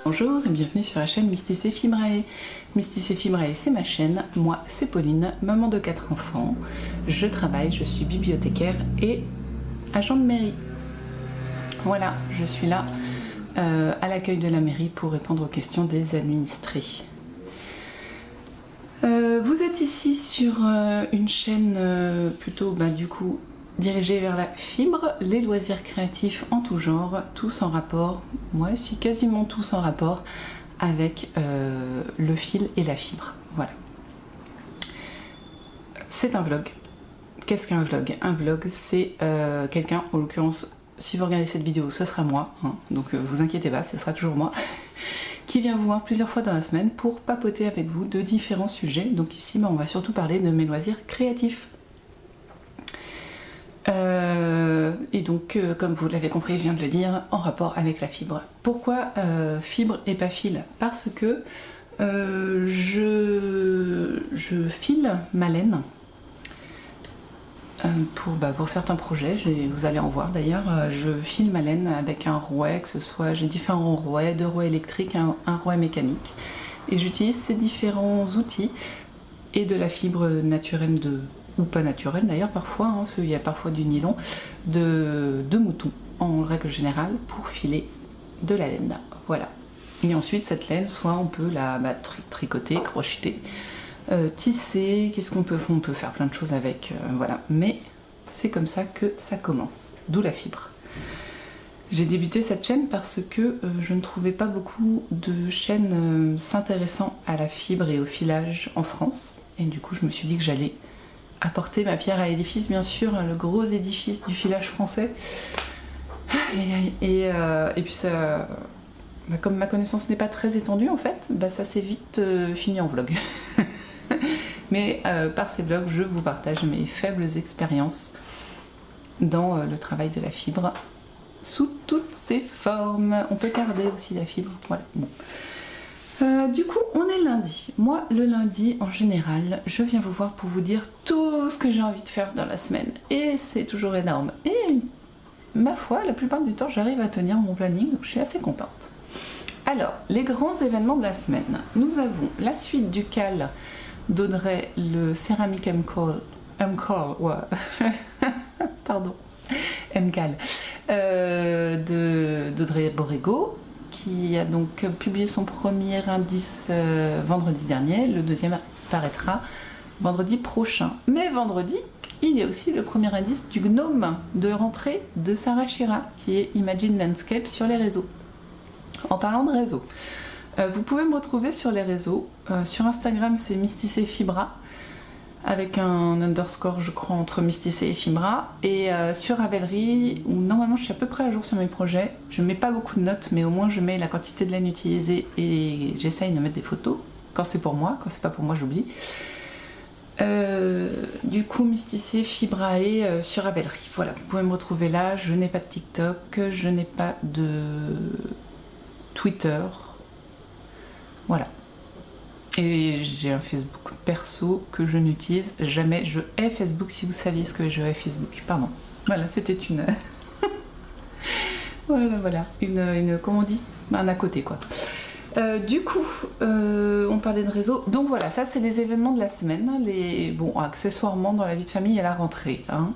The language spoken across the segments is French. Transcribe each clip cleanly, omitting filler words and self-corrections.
Bonjour et bienvenue sur la chaîne Mysticé Fibrae. Mysticé Fibrae, c'est ma chaîne. Moi, c'est Pauline, maman de 4 enfants. Je travaille, je suis bibliothécaire et agent de mairie. Voilà, je suis là à l'accueil de la mairie pour répondre aux questions des administrés. Vous êtes ici sur une chaîne plutôt du coup dirigée vers la fibre, les loisirs créatifs en tout genre, tous en rapport, moi c'est quasiment tous en rapport avec le fil et la fibre. Voilà. C'est un vlog. Qu'est-ce qu'un vlog? Un vlog, c'est quelqu'un, en l'occurrence, si vous regardez cette vidéo, ce sera moi, hein, donc vous inquiétez pas, ce sera toujours moi, qui vient vous voir plusieurs fois dans la semaine pour papoter avec vous de différents sujets. Donc ici, on va surtout parler de mes loisirs créatifs. Et donc, comme vous l'avez compris, je viens de le dire, en rapport avec la fibre. Pourquoi fibre et pas fil? Parce que je file ma laine pour certains projets, vous allez en voir d'ailleurs, je file ma laine avec un rouet, que ce soit, j'ai différents rouets, 2 rouets électriques, un rouet mécanique, et j'utilise ces différents outils et de la fibre naturelle ou pas naturelle d'ailleurs parfois, hein, parce qu'il y a parfois du nylon, de mouton en règle générale pour filer de la laine. Voilà. Et ensuite cette laine, soit on peut la tricoter, crocheter, tisser, qu'est-ce qu'on peut faire? On peut faire plein de choses avec, voilà. Mais c'est comme ça que ça commence, d'où la fibre. J'ai débuté cette chaîne parce que je ne trouvais pas beaucoup de chaînes s'intéressant à la fibre et au filage en France, et du coup je me suis dit que j'allais apporter ma pierre à l'édifice, bien sûr, le gros édifice du filage français. Et puis ça, comme ma connaissance n'est pas très étendue en fait, ça s'est vite fini en vlog. Mais par ces vlogs, je vous partage mes faibles expériences dans le travail de la fibre sous toutes ses formes. On peut garder aussi la fibre, voilà. Bon. Du coup, on est lundi. Moi, le lundi, en général, je viens vous voir pour vous dire tout ce que j'ai envie de faire dans la semaine. Et c'est toujours énorme. Et ma foi, la plupart du temps, j'arrive à tenir mon planning, donc je suis assez contente. Alors, les grands événements de la semaine. Nous avons la suite du CAL d'Audrey, le Ceramic pardon, MCAL, d'Audrey Borrego, qui a donc publié son premier indice vendredi dernier. Le deuxième paraîtra vendredi prochain. Mais vendredi, il y a aussi le premier indice du gnome de rentrée de Sarah Schira, qui est Imagine Landscape sur les réseaux. En parlant de réseaux, vous pouvez me retrouver sur les réseaux. Sur Instagram, c'est Mysticé Fibra, avec un underscore, je crois, entre Mysticé et Fibra. Et sur Ravelry, où normalement je suis à peu près à jour sur mes projets, je mets pas beaucoup de notes, mais au moins je mets la quantité de laine utilisée et j'essaye de mettre des photos, quand c'est pour moi, quand c'est pas pour moi j'oublie. Du coup, Mysticé Fibrae sur Ravelry. Voilà, vous pouvez me retrouver là. Je n'ai pas de TikTok, je n'ai pas de Twitter. Voilà. Et j'ai un Facebook perso que je n'utilise jamais. Je hais Facebook, si vous saviez ce que je hais Facebook. Pardon. Voilà, c'était une... voilà. Une... Comment on dit? Un à côté, quoi. Du coup, on parlait de réseau. Donc voilà, ça c'est les événements de la semaine. Bon, accessoirement, dans la vie de famille, il y a la rentrée, hein,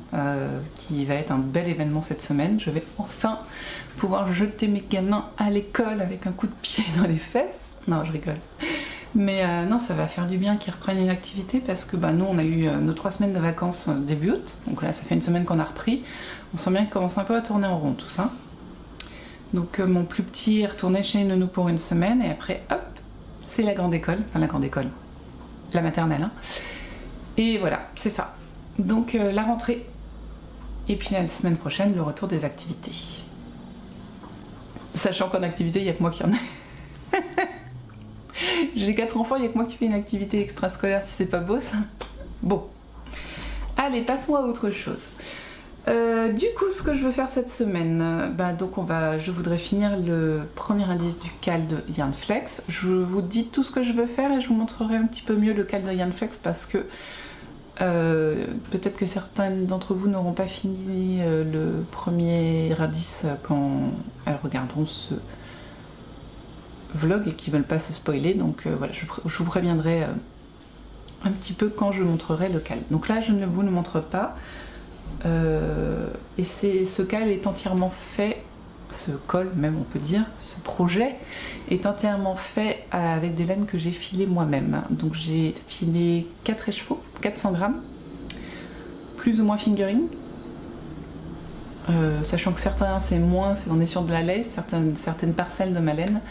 qui va être un bel événement cette semaine. Je vais enfin pouvoir jeter mes gamins à l'école avec un coup de pied dans les fesses. Non, je rigole. Mais non, ça va faire du bien qu'ils reprennent une activité parce que nous on a eu nos 3 semaines de vacances début août, donc là ça fait une semaine qu'on a repris. On sent bien qu'il commence un peu à tourner en rond tout ça. Donc mon plus petit est retourné chez Nounou pour une semaine et après hop, c'est la grande école, enfin la grande école, la maternelle. Hein. Et voilà, c'est ça. Donc la rentrée et puis la semaine prochaine le retour des activités. Sachant qu'en activité il n'y a que moi qui en ai. J'ai 4 enfants, il n'y a que moi qui fais une activité extrascolaire, si c'est pas beau ça. Bon. Allez, passons à autre chose. Du coup, ce que je veux faire cette semaine, donc je voudrais finir le premier indice du cal de Yarnflex. Je vous dis tout ce que je veux faire et je vous montrerai un petit peu mieux le cal de Yarnflex parce que peut-être que certains d'entre vous n'auront pas fini le premier indice quand elles regarderont ce vlog et qui veulent pas se spoiler, donc voilà, je vous préviendrai un petit peu quand je montrerai le cal. Donc là je ne vous le montre pas et ce cal est entièrement fait, ce col même on peut dire, ce projet est entièrement fait avec des laines que j'ai filées moi-même. Donc j'ai filé 4 écheveaux, 400 grammes, plus ou moins fingering. Sachant que certains c'est moins, on est sur de la lace, certaines parcelles de ma laine,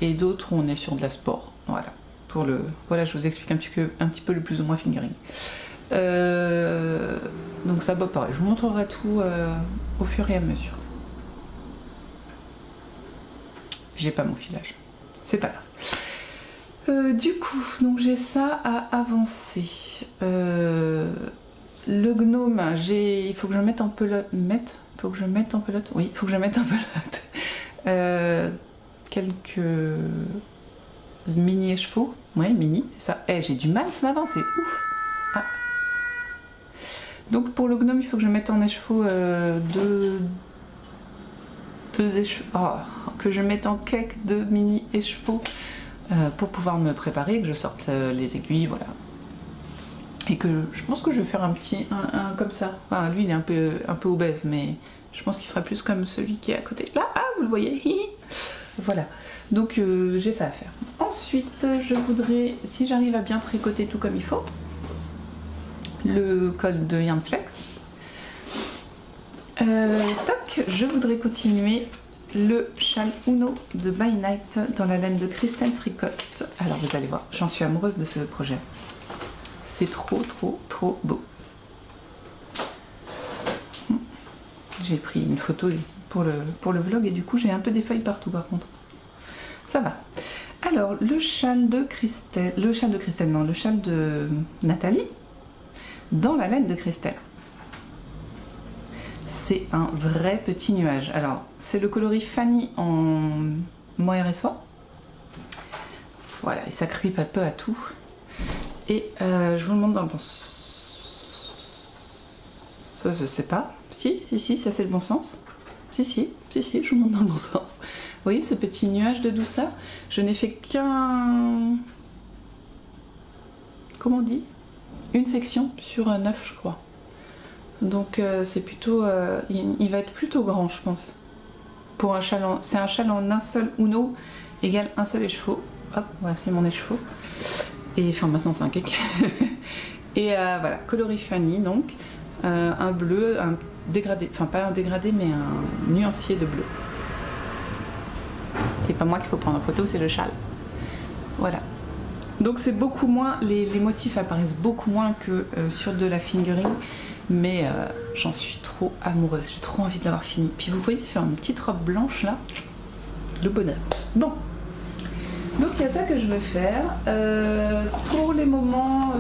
et d'autres on est sur de la sport. Voilà. Voilà, je vous explique un petit peu le plus ou moins fingering. Donc ça, pareil, je vous montrerai tout au fur et à mesure. J'ai pas mon filage, c'est pas grave. Du coup, donc j'ai ça à avancer. Le gnome, il faut que je le mette en pelote. Faut que je mette en pelote. Oui, il faut que je mette en pelote. Quelques mini écheveaux. Ouais, mini, c'est ça. J'ai du mal ce matin, c'est ouf. Ah. Donc pour le gnome, il faut que je mette en écheveau deux écheveaux. Oh, que je mette en cake de mini écheveaux pour pouvoir me préparer, que je sorte les aiguilles, voilà. Et que je pense que je vais faire un comme ça. Enfin, lui il est un peu obèse, mais je pense qu'il sera plus comme celui qui est à côté. Là, ah, vous le voyez. Voilà. Donc j'ai ça à faire. Ensuite, je voudrais, si j'arrive à bien tricoter tout comme il faut, le col de Yarnflex. Toc, je voudrais continuer le châle Uno de By Night dans la laine de Christelle Tricotte. Alors vous allez voir, j'en suis amoureuse de ce projet. C'est trop beau. J'ai pris une photo pour le vlog et du coup j'ai un peu des feuilles partout par contre. Ça va. Alors le châle de Nathalie dans la laine de Christelle. C'est un vrai petit nuage. Alors c'est le coloris Fanny en mohair et soie. Voilà, et ça cripe un peu à tout. Et je vous le montre dans le bon sens. Ça, je sais pas. Si, ça c'est le bon sens. Si, je vous montre dans le bon sens. Vous voyez ce petit nuage de douceur? Je n'ai fait qu'un... Comment on dit? Une section sur 9, je crois. Donc c'est plutôt... il va être plutôt grand, je pense. Pour un châle c'est un châle en un seul Uno égale un seul écheveau. Hop, voilà, c'est mon écheveau. Et enfin maintenant c'est un cake. Et voilà, coloris Fanny donc. Un bleu, un dégradé, enfin pas un dégradé mais un nuancier de bleu. C'est pas moi qu'il faut prendre en photo, c'est le châle. Voilà. Donc c'est beaucoup moins, les motifs apparaissent beaucoup moins que sur de la fingering, mais j'en suis trop amoureuse, j'ai trop envie de l'avoir fini. Puis vous voyez sur une petite robe blanche là, le bonheur. Bon, donc il y a ça que je veux faire. Pour les moments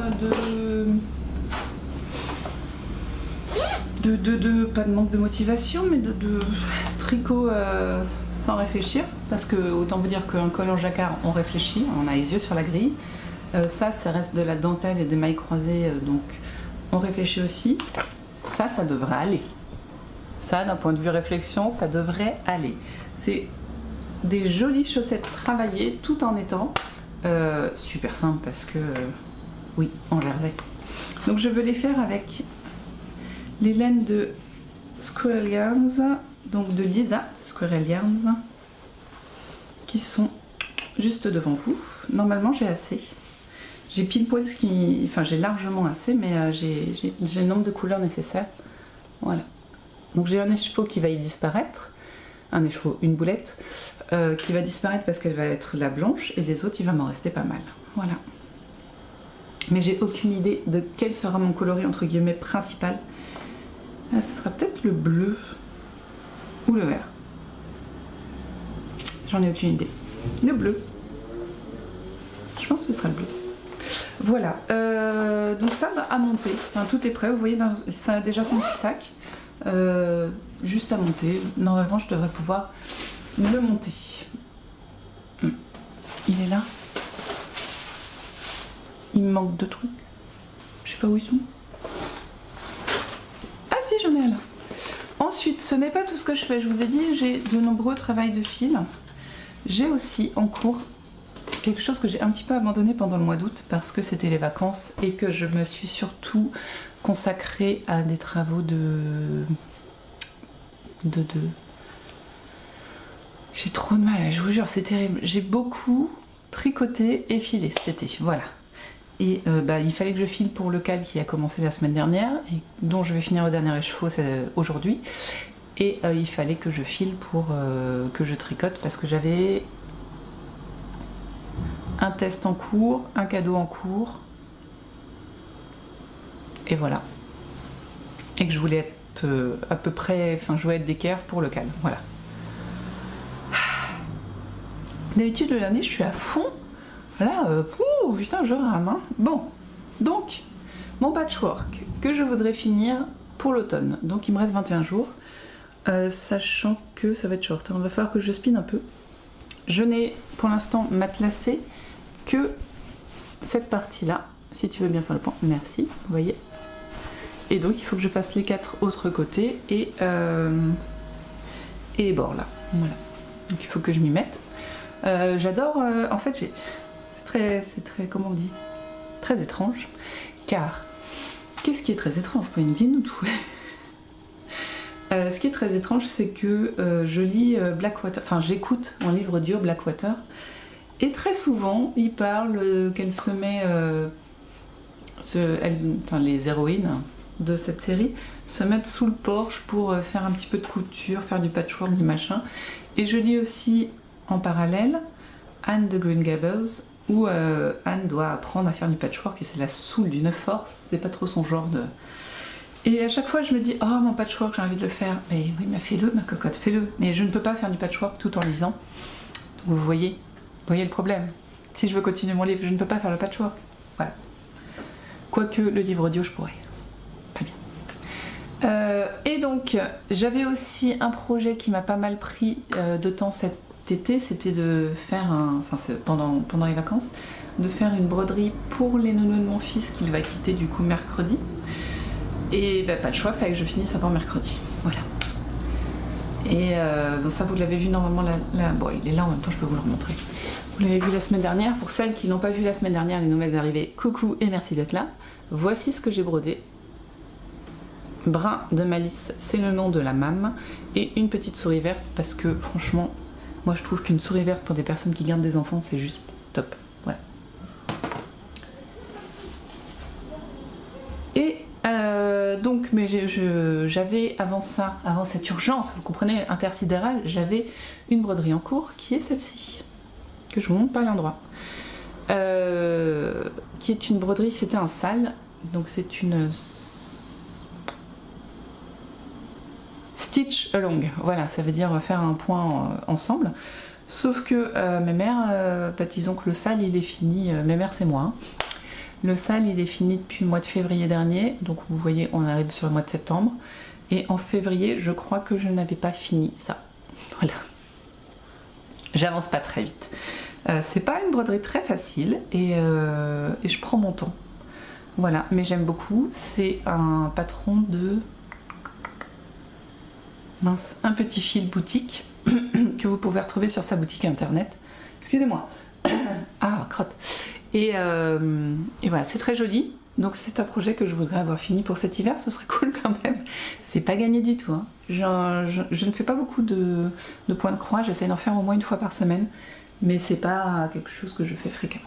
pas de manque de motivation, mais de tricot sans réfléchir, parce que autant vous dire qu'un col en jacquard on réfléchit, on a les yeux sur la grille. Ça reste de la dentelle et des mailles croisées, donc on réfléchit aussi. Ça devrait aller. Ça, d'un point de vue réflexion, ça devrait aller. C'est des jolies chaussettes travaillées tout en étant super simple parce que oui, en jersey. Donc je veux les faire avec les laines de Squirrel Yarns, donc de Lisa Squirrel Yarns, qui sont juste devant vous. Normalement j'ai assez. J'ai pile poil ce qui... Enfin j'ai largement assez, mais j'ai le nombre de couleurs nécessaires. Voilà. Donc j'ai un écheveau qui va y disparaître. Un écheveau, une boulette, qui va disparaître parce qu'elle va être la blanche, et les autres il va m'en rester pas mal. Voilà. Mais j'ai aucune idée de quel sera mon coloris entre guillemets principal. Ah, ce sera peut-être le bleu ou le vert. J'en ai aucune idée. Le bleu. Je pense que ce sera le bleu. Voilà. Donc ça va à monter. Enfin, tout est prêt. Vous voyez, ça a déjà son petit sac. Juste à monter. Normalement, je devrais pouvoir le monter. Il est là. Il me manque deux trucs. Je sais pas où ils sont. Ah si, j'en ai un là. Ensuite, ce n'est pas tout ce que je fais. Je vous ai dit, j'ai de nombreux travails de fil. J'ai aussi en cours quelque chose que j'ai un petit peu abandonné pendant le mois d'août parce que c'était les vacances et que je me suis surtout consacrée à des travaux de... J'ai trop de mal, je vous jure, c'est terrible. J'ai beaucoup tricoté et filé cet été, voilà. Et il fallait que je file pour le cal qui a commencé la semaine dernière et dont je vais finir au dernier écheveau aujourd'hui. Et il fallait que je file pour que je tricote parce que j'avais un test en cours, un cadeau en cours. Et voilà. Et que je voulais être à peu près, enfin je voulais être d'équerre pour le cal, voilà. D'habitude le lundi je suis à fond. Là, putain, je rame. Hein. Bon, donc, mon patchwork que je voudrais finir pour l'automne. Donc, il me reste 21 jours, sachant que ça va être short. Il va falloir que je spinne un peu. Je n'ai pour l'instant matelassé que cette partie-là. Si tu veux bien faire le point, merci. Vous voyez. Et donc, il faut que je fasse les 4 autres côtés et les bords là. Voilà. Donc, il faut que je m'y mette. J'adore. En fait, c'est très, comment on dit, très étrange, car qu'est-ce qui est très étrange? Vous pouvez me dire nous tout. Ce qui est très étrange, c'est que je lis Blackwater, enfin j'écoute mon livre audio Blackwater, et très souvent il parle qu'elle se met, les héroïnes de cette série se mettent sous le porche pour faire un petit peu de couture, faire du patchwork, du machin, et je lis aussi en parallèle Anne de Green Gables, où Anne doit apprendre à faire du patchwork et c'est la saoule d'une force, c'est pas trop son genre de... Et à chaque fois je me dis, oh mon patchwork j'ai envie de le faire, mais oui mais fais-le ma cocotte, fais-le, mais je ne peux pas faire du patchwork tout en lisant. Donc vous voyez le problème, si je veux continuer mon livre je ne peux pas faire le patchwork, voilà. Quoique le livre audio je pourrais, pas bien. Et donc j'avais aussi un projet qui m'a pas mal pris de temps cet été, c'était de faire pendant les vacances, de faire une broderie pour les nounous de mon fils qu'il va quitter du coup mercredi. Et pas le choix, il fallait que je finisse avant mercredi. Voilà. Et donc ça vous l'avez vu normalement bon il est là en même temps, je peux vous le remontrer. Vous l'avez vu la semaine dernière. Pour celles qui n'ont pas vu la semaine dernière les nouvelles arrivées, coucou et merci d'être là. Voici ce que j'ai brodé. Brin de malice, c'est le nom de la mame, et une petite souris verte parce que franchement moi je trouve qu'une souris verte pour des personnes qui gardent des enfants c'est juste top. Voilà. Et donc mais j'avais avant ça, avant cette urgence, vous comprenez, intersidérale, j'avais une broderie en cours qui est celle-ci, que je vous montre pas l'endroit, qui est une broderie, c'était un sale, donc c'est une stitch along, voilà, ça veut dire faire un point ensemble, sauf que mes mères, disons que le sale il est fini, mes mères c'est moi, hein. Le sale il est fini depuis le mois de février dernier, donc vous voyez on arrive sur le mois de septembre, et en février je crois que je n'avais pas fini ça, voilà. J'avance pas très vite, c'est pas une broderie très facile, et je prends mon temps, voilà, mais j'aime beaucoup, c'est un patron de... mince, un petit fil boutique que vous pouvez retrouver sur sa boutique internet. Excusez-moi. Ah, crotte. Et voilà, c'est très joli. Donc c'est un projet que je voudrais avoir fini pour cet hiver, ce serait cool quand même. C'est pas gagné du tout, hein. Je ne fais pas beaucoup de points de croix, j'essaie d'en faire au moins une fois par semaine. mais c'est pas quelque chose que je fais fréquemment.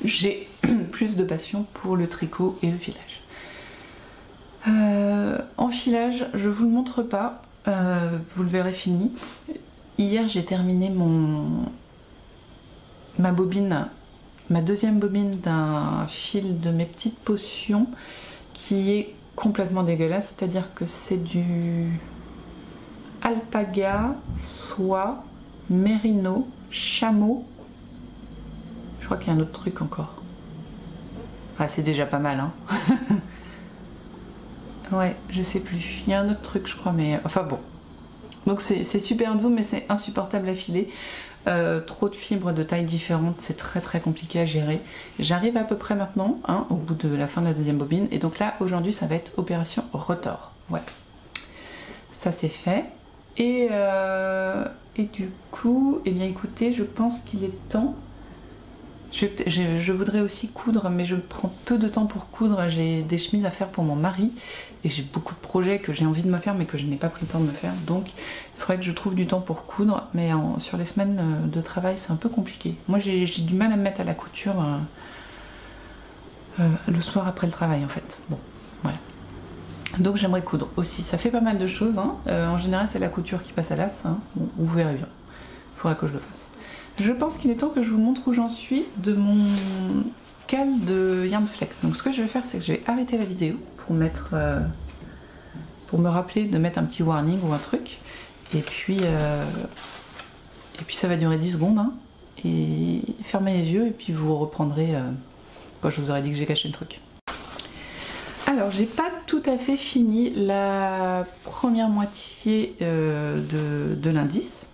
J'ai plus de passion pour le tricot et le filage. En filage, je vous le montre pas, vous le verrez fini. Hier j'ai terminé ma bobine, ma deuxième bobine d'un fil de mes petites potions qui est complètement dégueulasse, c'est-à-dire que c'est du alpaga, soie, mérino, chameau. Je crois qu'il y a un autre truc encore. Ah, c'est déjà pas mal, hein. Ouais, je sais plus. Il y a un autre truc, je crois, mais enfin bon. Donc c'est super doux, mais c'est insupportable à filer. Trop de fibres de tailles différentes, c'est très très compliqué à gérer. J'arrive à peu près maintenant, hein, au bout de la fin de la deuxième bobine. Et donc là, aujourd'hui, ça va être opération retors. Ouais. Ça c'est fait. Et du coup, eh bien écoutez, je pense qu'il est temps. Je voudrais aussi coudre, mais je prends peu de temps pour coudre. J'ai des chemises à faire pour mon mari et j'ai beaucoup de projets que j'ai envie de me faire mais que je n'ai pas pris le temps de me faire. Donc il faudrait que je trouve du temps pour coudre, mais sur les semaines de travail c'est un peu compliqué. Moi j'ai du mal à me mettre à la couture le soir après le travail en fait. Bon, voilà. Donc j'aimerais coudre aussi. Ça fait pas mal de choses, hein. En général c'est la couture qui passe à l'as, hein. Bon, vous verrez bien. Il faudra que je le fasse. Je pense qu'il est temps que je vous montre où j'en suis de mon cal de Yarnflex. Donc ce que je vais faire, c'est que je vais arrêter la vidéo pour mettre, pour me rappeler de mettre un petit warning ou un truc. Et puis ça va durer 10 secondes. Hein, et fermez les yeux et puis vous reprendrez quand je vous aurai dit que j'ai caché le truc. Alors j'ai pas tout à fait fini la première moitié de l'indice.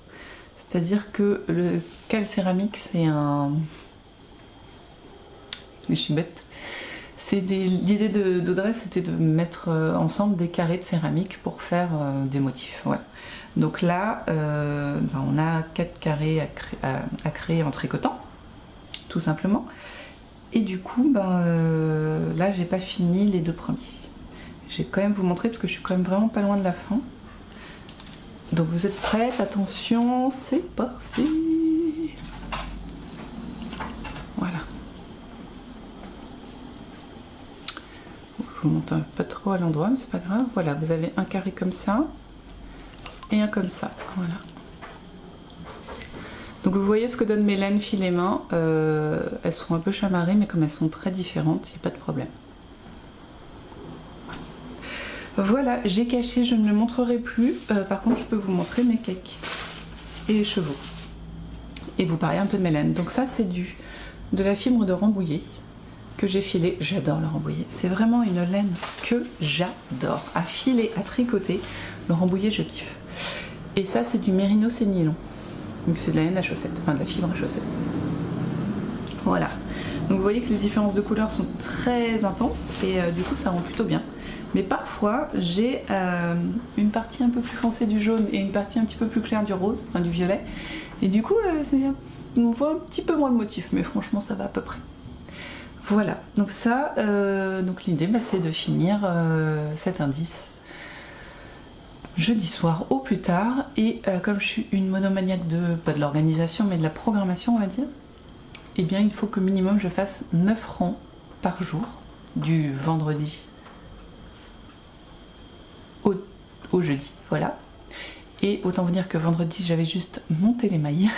C'est-à-dire que le cal céramique, c'est un... Je suis bête. L'idée d'Audrey, c'était de mettre ensemble des carrés de céramique pour faire des motifs. Ouais. Donc là, on a 4 carrés à créer en tricotant, tout simplement. Et du coup, là, j'ai pas fini les 2 premiers. Je vais quand même vous montrer parce que je suis quand même vraiment pas loin de la fin. Donc vous êtes prêtes, attention, c'est parti. Voilà. Je vous monte un peu trop à l'endroit, mais c'est pas grave. Voilà, vous avez un carré comme ça et un comme ça. Voilà. Donc vous voyez ce que donnent mes laines filet main. Elles sont un peu chamarrées, mais comme elles sont très différentes, il n'y a pas de problème. Voilà, j'ai caché, je ne le montrerai plus. Par contre, je peux vous montrer mes cakes et les chevaux. Et vous parler un peu de mes laines. Donc ça, c'est de la fibre de Rambouillet que j'ai filé. J'adore le Rambouillet. C'est vraiment une laine que j'adore. À filer, à tricoter. Le Rambouillet, je kiffe. Et ça, c'est du Mérino Nylon. Donc c'est de la laine à chaussettes, enfin de la fibre à chaussettes. Voilà. Donc vous voyez que les différences de couleurs sont très intenses et du coup, ça rend plutôt bien. Mais parfois, j'ai une partie un peu plus foncée du jaune et une partie un petit peu plus claire du rose, enfin du violet. Et du coup, on voit un petit peu moins de motifs, mais franchement, ça va à peu près. Voilà, donc ça, donc l'idée, c'est de finir cet indice jeudi soir au plus tard. Et comme je suis une monomaniaque pas de l'organisation, mais de la programmation, on va dire, eh bien, il faut que minimum je fasse 9 rangs par jour, du vendredi au jeudi, voilà. Et autant vous dire que vendredi j'avais juste monté les mailles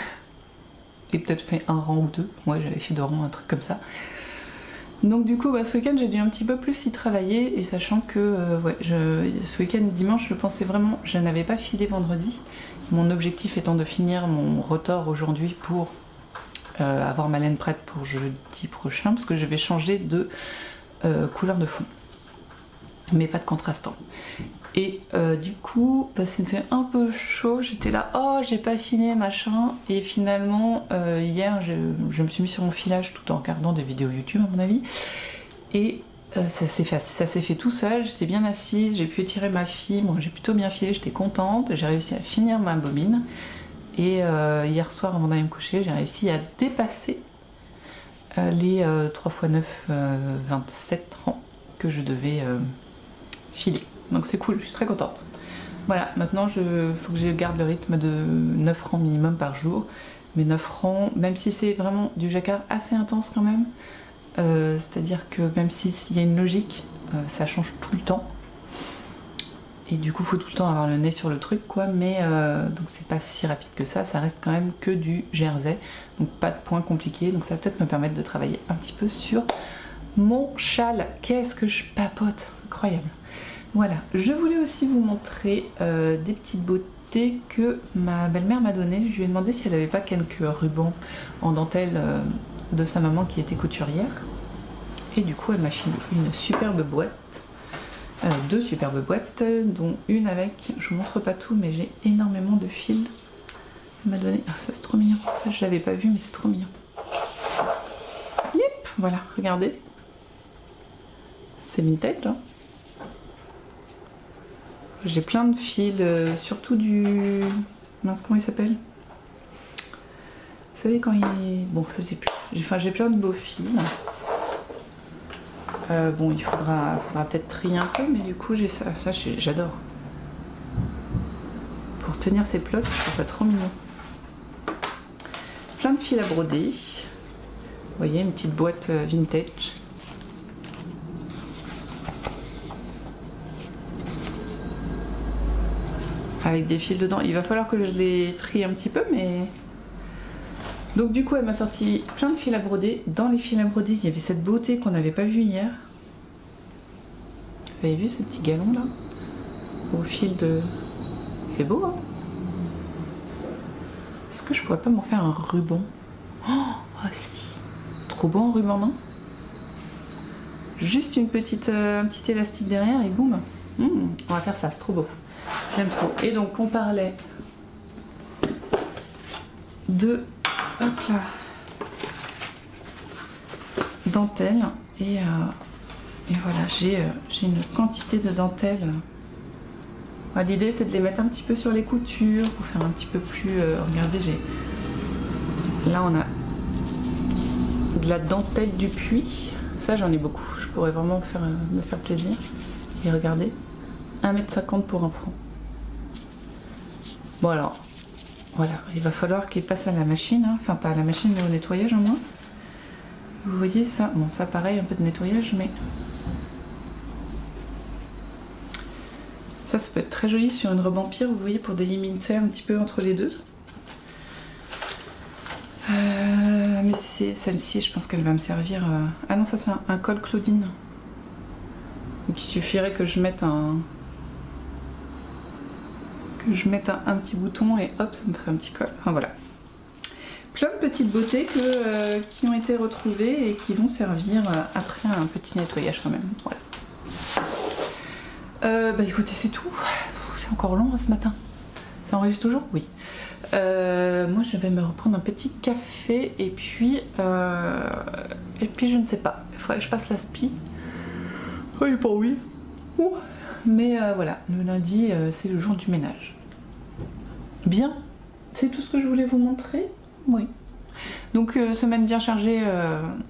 et peut-être fait un rang ou 2. Moi j'avais fait 2 rangs, un truc comme ça. Donc du coup ce week-end j'ai dû un petit peu plus y travailler, et sachant que ce week-end dimanche je pensais vraiment, je n'avais pas filé vendredi. Mon objectif étant de finir mon retors aujourd'hui pour avoir ma laine prête pour jeudi prochain, parce que je vais changer de couleur de fond, mais pas de contrastant. Et du coup, c'était un peu chaud, j'étais là, oh j'ai pas filé machin, et finalement hier je me suis mis sur mon filage tout en regardant des vidéos YouTube à mon avis, et ça s'est fait tout seul, j'étais bien assise, j'ai pu étirer ma fibre, j'ai plutôt bien filé, j'étais contente, j'ai réussi à finir ma bobine, et hier soir avant d'aller me coucher, j'ai réussi à dépasser les 3 x 9, 27 rangs que je devais filer. Donc c'est cool, je suis très contente. Voilà, maintenant il faut que je garde le rythme de 9 rangs minimum par jour. Mais 9 rangs, même si c'est vraiment du jacquard assez intense quand même, c'est-à-dire que même s'il y a une logique, ça change tout le temps. Et du coup, il faut tout le temps avoir le nez sur le truc, quoi. Mais donc c'est pas si rapide que ça reste quand même que du jersey. Donc pas de points compliqués. Donc ça va peut-être me permettre de travailler un petit peu sur mon châle. Qu'est-ce que je papote! Incroyable! Voilà, je voulais aussi vous montrer des petites beautés que ma belle-mère m'a données. Je lui ai demandé si elle n'avait pas quelques rubans en dentelle de sa maman qui était couturière. Et du coup, elle m'a filé une superbe boîte. Deux superbes boîtes, dont une avec, je vous montre pas tout, mais j'ai énormément de fils. Elle m'a donné, ah, ça c'est trop mignon, ça je l'avais pas vu, mais c'est trop mignon. Yep, voilà, regardez. C'est vintage, hein. J'ai plein de fils, surtout du... Mince, comment il s'appelle? Vous savez quand il... Bon, je sais plus. Enfin, j'ai plein de beaux fils. Bon, il faudra peut-être trier un peu, mais du coup, j'ai ça j'adore. Pour tenir ces plots, je trouve ça trop mignon. Plein de fils à broder. Vous voyez, une petite boîte vintage. Avec des fils dedans. Il va falloir que je les trie un petit peu, mais... Donc du coup, elle m'a sorti plein de fils à broder. Dans les fils à broder, il y avait cette beauté qu'on n'avait pas vue hier. Vous avez vu ce petit galon là? Au fil de... C'est beau, hein? Est-ce que je pourrais pas m'en faire un ruban? Oh si! Trop beau en ruban, non? Juste un petit élastique derrière et boum! On va faire ça, c'est trop beau. J'aime trop. Et donc on parlait de... Hop là, dentelle et voilà, j'ai une quantité de dentelle. L'idée c'est de les mettre un petit peu sur les coutures pour faire un petit peu plus... regardez, là on a de la dentelle du Puy, ça j'en ai beaucoup, je pourrais vraiment me faire plaisir. Et regardez, 1,50 m pour 1 franc. Bon alors, voilà, il va falloir qu'il passe à la machine, hein. Enfin pas à la machine mais au nettoyage au moins. Vous voyez ça? Bon, ça pareil, un peu de nettoyage, mais... Ça peut être très joli sur une robe empire, vous voyez, pour délimiter un petit peu entre les deux. Mais c'est celle-ci, je pense qu'elle va me servir... Ah non, ça c'est un col Claudine. Donc il suffirait que je mette un petit bouton et hop, ça me ferait un petit col. Enfin voilà. Plein de petites beautés qui ont été retrouvées et qui vont servir après un petit nettoyage quand même. Voilà. Bah écoutez, c'est tout. C'est encore long hein, ce matin. Ça enregistre toujours? Oui. Moi je vais me reprendre un petit café et puis je ne sais pas. Il faudrait que je passe l'aspi. Oui, pas oui. Mais voilà, le lundi c'est le jour du ménage. Bien, c'est tout ce que je voulais vous montrer. Oui. Donc semaine bien chargée,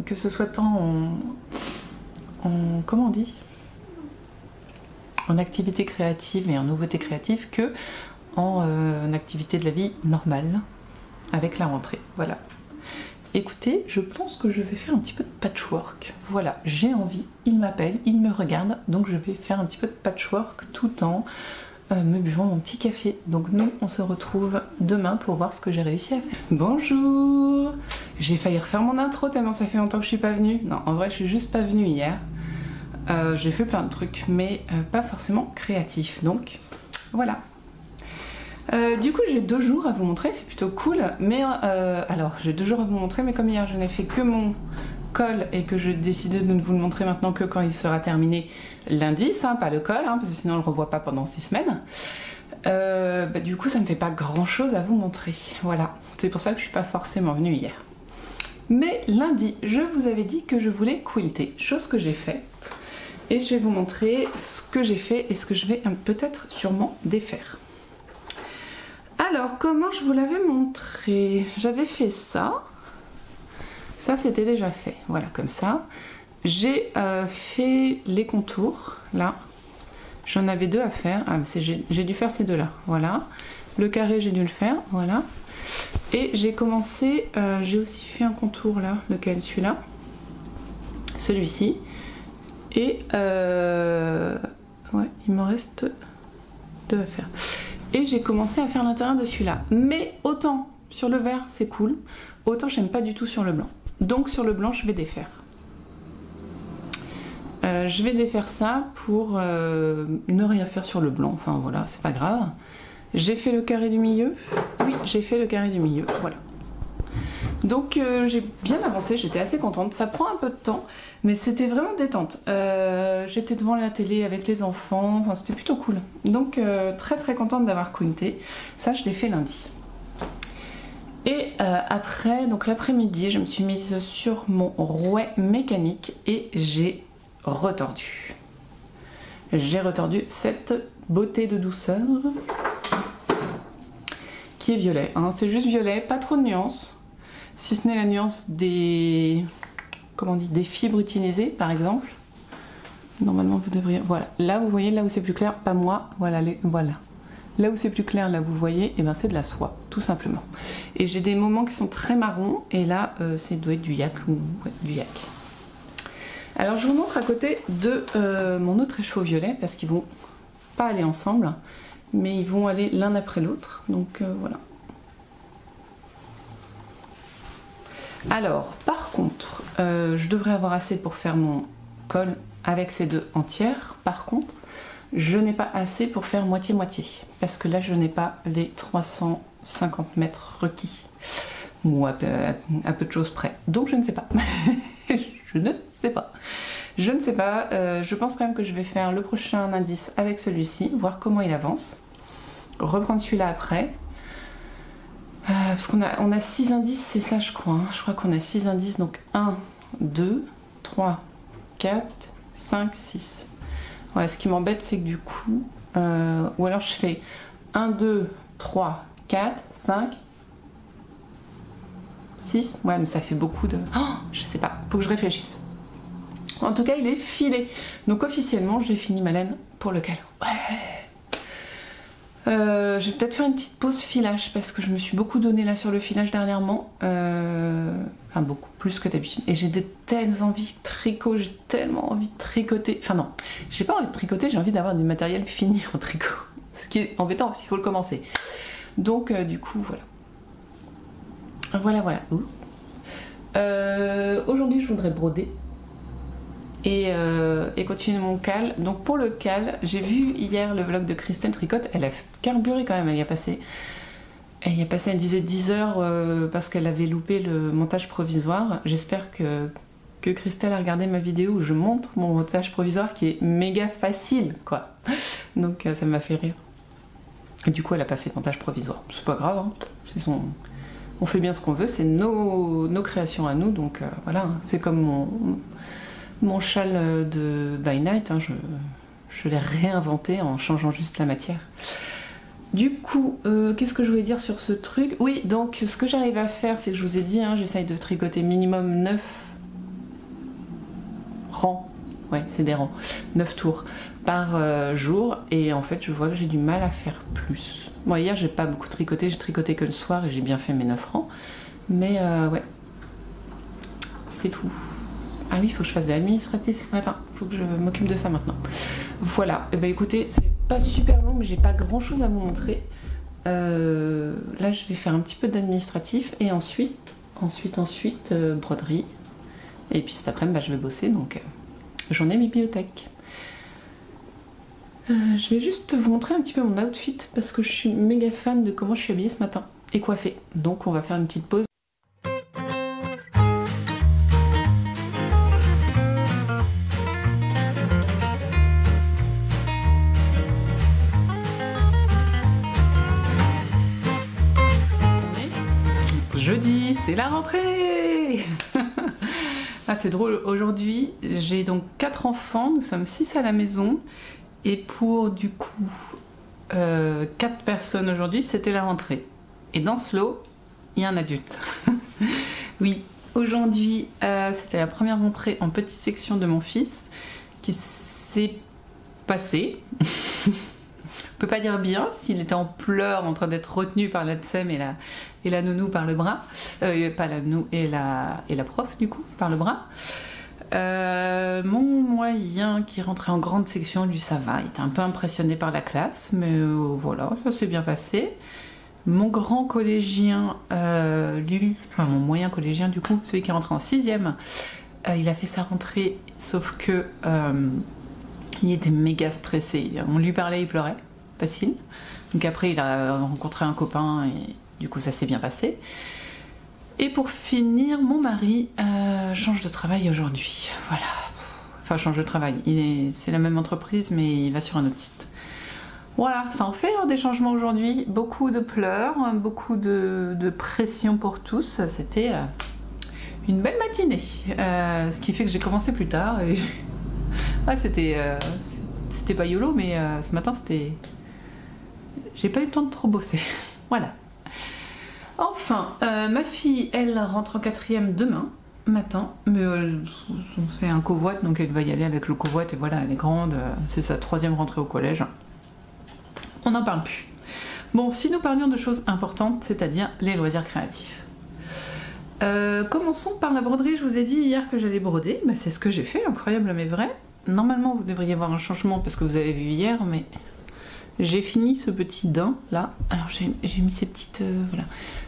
que ce soit tant en comment on dit, en activité créative et en nouveauté créative que en activité de la vie normale avec la rentrée. Voilà. Écoutez, je pense que je vais faire un petit peu de patchwork. Voilà, j'ai envie, il m'appelle, il me regarde, donc je vais faire un petit peu de patchwork tout en me buvant mon petit café. Donc nous, on se retrouve demain pour voir ce que j'ai réussi à faire. Bonjour! J'ai failli refaire mon intro tellement ça fait longtemps que je suis pas venue. Non, en vrai, je suis juste pas venue hier. J'ai fait plein de trucs, mais pas forcément créatifs. Donc, voilà. Du coup j'ai 2 jours à vous montrer, c'est plutôt cool, mais alors j'ai 2 jours à vous montrer, mais comme hier je n'ai fait que mon col et que j'ai décidé de ne vous le montrer maintenant que quand il sera terminé lundi, ça, pas le col, hein, parce que sinon on le revoit pas pendant 6 semaines, bah, du coup ça ne fait pas grand chose à vous montrer, voilà, c'est pour ça que je suis pas forcément venue hier. Mais lundi, je vous avais dit que je voulais quilter, chose que j'ai faite, et je vais vous montrer ce que j'ai fait et ce que je vais peut-être sûrement défaire. Alors, comment je vous l'avais montré? J'avais fait ça. Ça, c'était déjà fait. Voilà, comme ça. J'ai fait les contours, là. J'en avais 2 à faire. Ah, j'ai dû faire ces 2 là. Voilà. Le carré, j'ai dû le faire. Voilà. Et j'ai commencé, j'ai aussi fait un contour là. Lequel? Celui-là. Celui-ci. Et ouais, il me reste 2 à faire. Et j'ai commencé à faire l'intérieur de celui-là. Mais autant sur le vert, c'est cool. Autant j'aime pas du tout sur le blanc. Donc sur le blanc, je vais défaire. Je vais défaire ça pour ne rien faire sur le blanc. Enfin voilà, c'est pas grave. J'ai fait le carré du milieu. Oui, j'ai fait le carré du milieu. Voilà. Donc j'ai bien avancé, j'étais assez contente. Ça prend un peu de temps, mais c'était vraiment détente. J'étais devant la télé avec les enfants, enfin c'était plutôt cool. Donc très très contente d'avoir cointé. Ça, je l'ai fait lundi. Et après, donc l'après-midi, je me suis mise sur mon rouet mécanique et j'ai retordu. J'ai retordu cette beauté de douceur qui est violet. Hein. C'est juste violet, pas trop de nuances. Si ce n'est la nuance des, comment on dit, des fibres utilisées par exemple. Normalement vous devriez, voilà, là vous voyez, là où c'est plus clair, pas moi, voilà, voilà. Là où c'est plus clair, là vous voyez, et ben c'est de la soie, tout simplement. Et j'ai des moments qui sont très marrons, et là c'est doit être du yak, ou ouais, du yak. Alors je vous montre à côté de mon autre écheveau violet, parce qu'ils vont pas aller ensemble, mais ils vont aller l'un après l'autre, donc voilà. Alors, par contre, je devrais avoir assez pour faire mon col avec ces 2 entières. Par contre, je n'ai pas assez pour faire moitié-moitié. Parce que là, je n'ai pas les 350 mètres requis. Ou à peu de choses près. Donc, je ne sais pas. Je ne sais pas. Je ne sais pas. Je pense quand même que je vais faire le prochain indice avec celui-ci. Voir comment il avance. Reprendre celui-là après. Parce qu'on a 6 indices, c'est ça je crois. Hein. Je crois qu'on a 6 indices, donc 1, 2, 3, 4, 5, 6. Ouais, ce qui m'embête, c'est que du coup... ou alors je fais 1, 2, 3, 4, 5, 6. Ouais, mais ça fait beaucoup de... Oh, je sais pas, faut que je réfléchisse. En tout cas, il est filé. Donc officiellement, j'ai fini ma laine pour le cal. Ouais. Je vais peut-être faire une petite pause filage parce que je me suis beaucoup donné là sur le filage dernièrement, enfin beaucoup plus que d'habitude, et j'ai de telles envies de tricot, j'ai tellement envie de tricoter, enfin non, j'ai pas envie de tricoter, j'ai envie d'avoir du matériel fini en tricot, ce qui est embêtant parce qu'il faut le commencer. Donc du coup voilà. Aujourd'hui je voudrais broder et continuer mon cal. Donc pour le cal, j'ai vu hier le vlog de Christelle Tricotte, elle a carburé quand même, elle y a passé, elle disait 10 heures parce qu'elle avait loupé le montage provisoire. J'espère que Christelle a regardé ma vidéo où je montre mon montage provisoire qui est méga facile quoi. Donc ça m'a fait rire. Et du coup elle a pas fait de montage provisoire, c'est pas grave, hein. On fait bien ce qu'on veut, c'est nos créations à nous, donc voilà, hein. C'est comme mon châle de By Night, hein, je l'ai réinventé en changeant juste la matière. Du coup, qu'est-ce que je voulais dire sur ce truc? Oui, donc ce que j'arrive à faire, c'est que je vous ai dit, hein, j'essaye de tricoter minimum 9 rangs, ouais, c'est des rangs, 9 tours par jour, et en fait, je vois que j'ai du mal à faire plus. Bon, hier, j'ai pas beaucoup tricoté, j'ai tricoté que le soir et j'ai bien fait mes 9 rangs, mais ouais, c'est fou. Ah oui, il faut que je fasse de l'administratif ce matin, il faut que je m'occupe de ça maintenant. Voilà, et bah écoutez, c'est pas super long, mais j'ai pas grand chose à vous montrer. Là, je vais faire un petit peu d'administratif et ensuite broderie. Et puis cet après-midi, bah, je vais bosser, donc j'en ai bibliothèque. Je vais juste vous montrer un petit peu mon outfit parce que je suis méga fan de comment je suis habillée ce matin et coiffée. Donc on va faire une petite pause. Jeudi, c'est la rentrée. Ah, c'est drôle, aujourd'hui j'ai donc 4 enfants, nous sommes 6 à la maison et pour du coup 4 personnes aujourd'hui, c'était la rentrée. Et dans ce lot, il y a un adulte. Oui, aujourd'hui c'était la première rentrée en petite section de mon fils qui s'est passé. On peut pas dire bien s'il était en pleurs en train d'être retenu par la tsem et la nounou par le bras. Pas la nounou et la prof du coup par le bras. Mon moyen qui rentrait en grande section, lui ça va, il était un peu impressionné par la classe, mais voilà, ça s'est bien passé. Mon grand collégien, lui, enfin mon moyen collégien du coup, celui qui est rentré en 6e, il a fait sa rentrée, sauf que il était méga stressé. On lui parlait, il pleurait, facile. Donc après il a rencontré un copain et du coup ça s'est bien passé. Et pour finir, mon mari change de travail aujourd'hui. Voilà. Enfin, change de travail. C'est la même entreprise, mais il va sur un autre site. Voilà, ça en fait hein, des changements aujourd'hui. Beaucoup de pleurs, beaucoup de pression pour tous. C'était une belle matinée. Ce qui fait que j'ai commencé plus tard. Et... ah, c'était pas YOLO, mais ce matin, c'était... j'ai pas eu le temps de trop bosser. Voilà. Enfin, ma fille, elle rentre en 4e demain matin, mais on fait un covoit, donc elle va y aller avec le covoit, et voilà, elle est grande, c'est sa 3e rentrée au collège. On n'en parle plus. Bon, si nous parlions de choses importantes, c'est-à-dire les loisirs créatifs. Commençons par la broderie. Je vous ai dit hier que j'allais broder, bah, c'est ce que j'ai fait, incroyable mais vrai. Normalement, vous devriez voir un changement parce que vous avez vu hier, mais... j'ai fini ce petit daim là. Alors j'ai mis ces petites... voilà.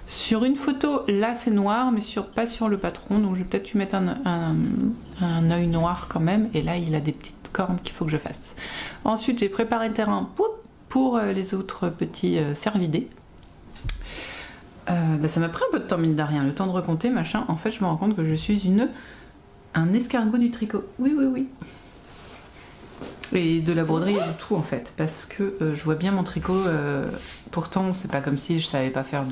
Sur une photo, là c'est noir, mais pas sur le patron. Donc je vais peut-être lui mettre un œil noir quand même. Et là il a des petites cornes qu'il faut que je fasse. Ensuite j'ai préparé le terrain pour les autres petits cervidés. Bah, ça m'a pris un peu de temps mine de rien. Le temps de recompter, machin. En fait je me rends compte que je suis un escargot du tricot. Oui, oui, oui. Et de la broderie et de tout en fait, parce que je vois bien mon tricot, pourtant c'est pas comme si je savais pas faire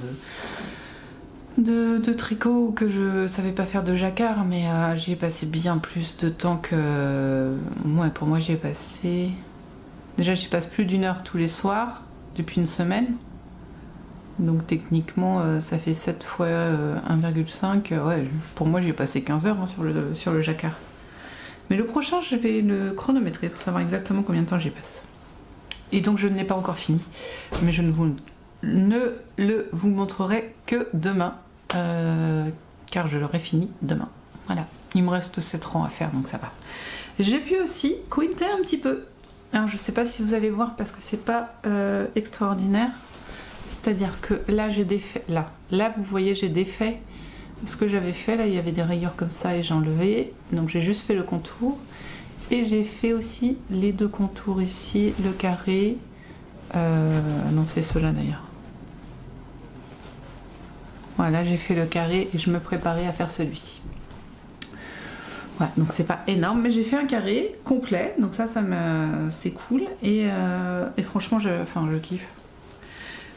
de tricot ou que je savais pas faire de jacquard, mais j'y ai passé bien plus de temps que... ouais, pour moi j'y ai passé... déjà j'y passe plus d'1 heure tous les soirs, depuis une semaine, donc techniquement ça fait 7 fois 1,5, ouais, pour moi j'y ai passé 15 heures hein, sur le jacquard. Mais le prochain, je vais le chronométrer pour savoir exactement combien de temps j'y passe. Et donc je ne l'ai pas encore fini, mais je ne le vous montrerai que demain, car je l'aurai fini demain. Voilà, il me reste 7 rangs à faire, donc ça va. J'ai pu aussi quinter un petit peu. Alors je sais pas si vous allez voir parce que c'est pas extraordinaire. C'est-à-dire que là j'ai défait, là vous voyez j'ai défait ce que j'avais fait, là il y avait des rayures comme ça et j'ai enlevé, donc j'ai juste fait le contour et j'ai fait aussi les 2 contours ici, le carré, non c'est ceux-là d'ailleurs, voilà j'ai fait le carré et je me préparais à faire celui-ci. Voilà, donc c'est pas énorme mais j'ai fait un carré complet, donc ça c'est cool et franchement je kiffe.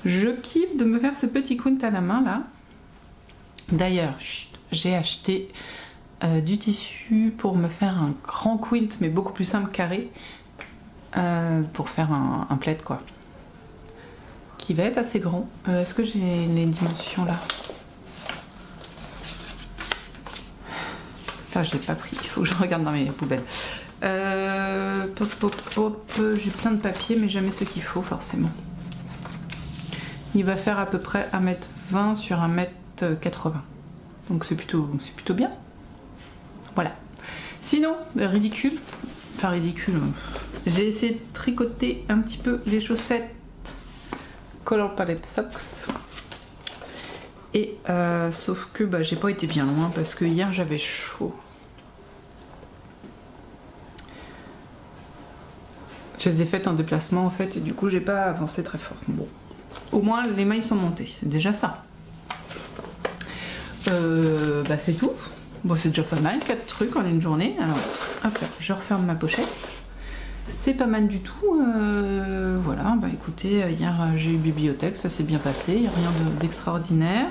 Je kiffe de me faire ce petit quint à la main là. D'ailleurs, j'ai acheté du tissu pour me faire un grand quint, mais beaucoup plus simple, carré, pour faire un plaid quoi, qui va être assez grand. Est-ce que j'ai les dimensions là? Enfin, je l'ai pas pris, il faut que je regarde dans mes poubelles. J'ai plein de papier, mais jamais ce qu'il faut forcément. Il va faire à peu près 1,20 m sur 1,80 m. Donc c'est plutôt bien. Voilà. Sinon, ridicule. Enfin ridicule. J'ai essayé de tricoter un petit peu les chaussettes Color Palette Socks. Et sauf que bah, j'ai pas été bien loin parce que hier j'avais chaud. Je les ai faites en déplacement en fait et du coup j'ai pas avancé très fort. Bon. Au moins les mailles sont montées, c'est déjà ça. Bah c'est tout. Bon c'est déjà pas mal, 4 trucs en une journée. Alors hop là, je referme ma pochette. C'est pas mal du tout. Voilà, bah écoutez, hier j'ai eu bibliothèque, ça s'est bien passé, il n'y a rien d'extraordinaire.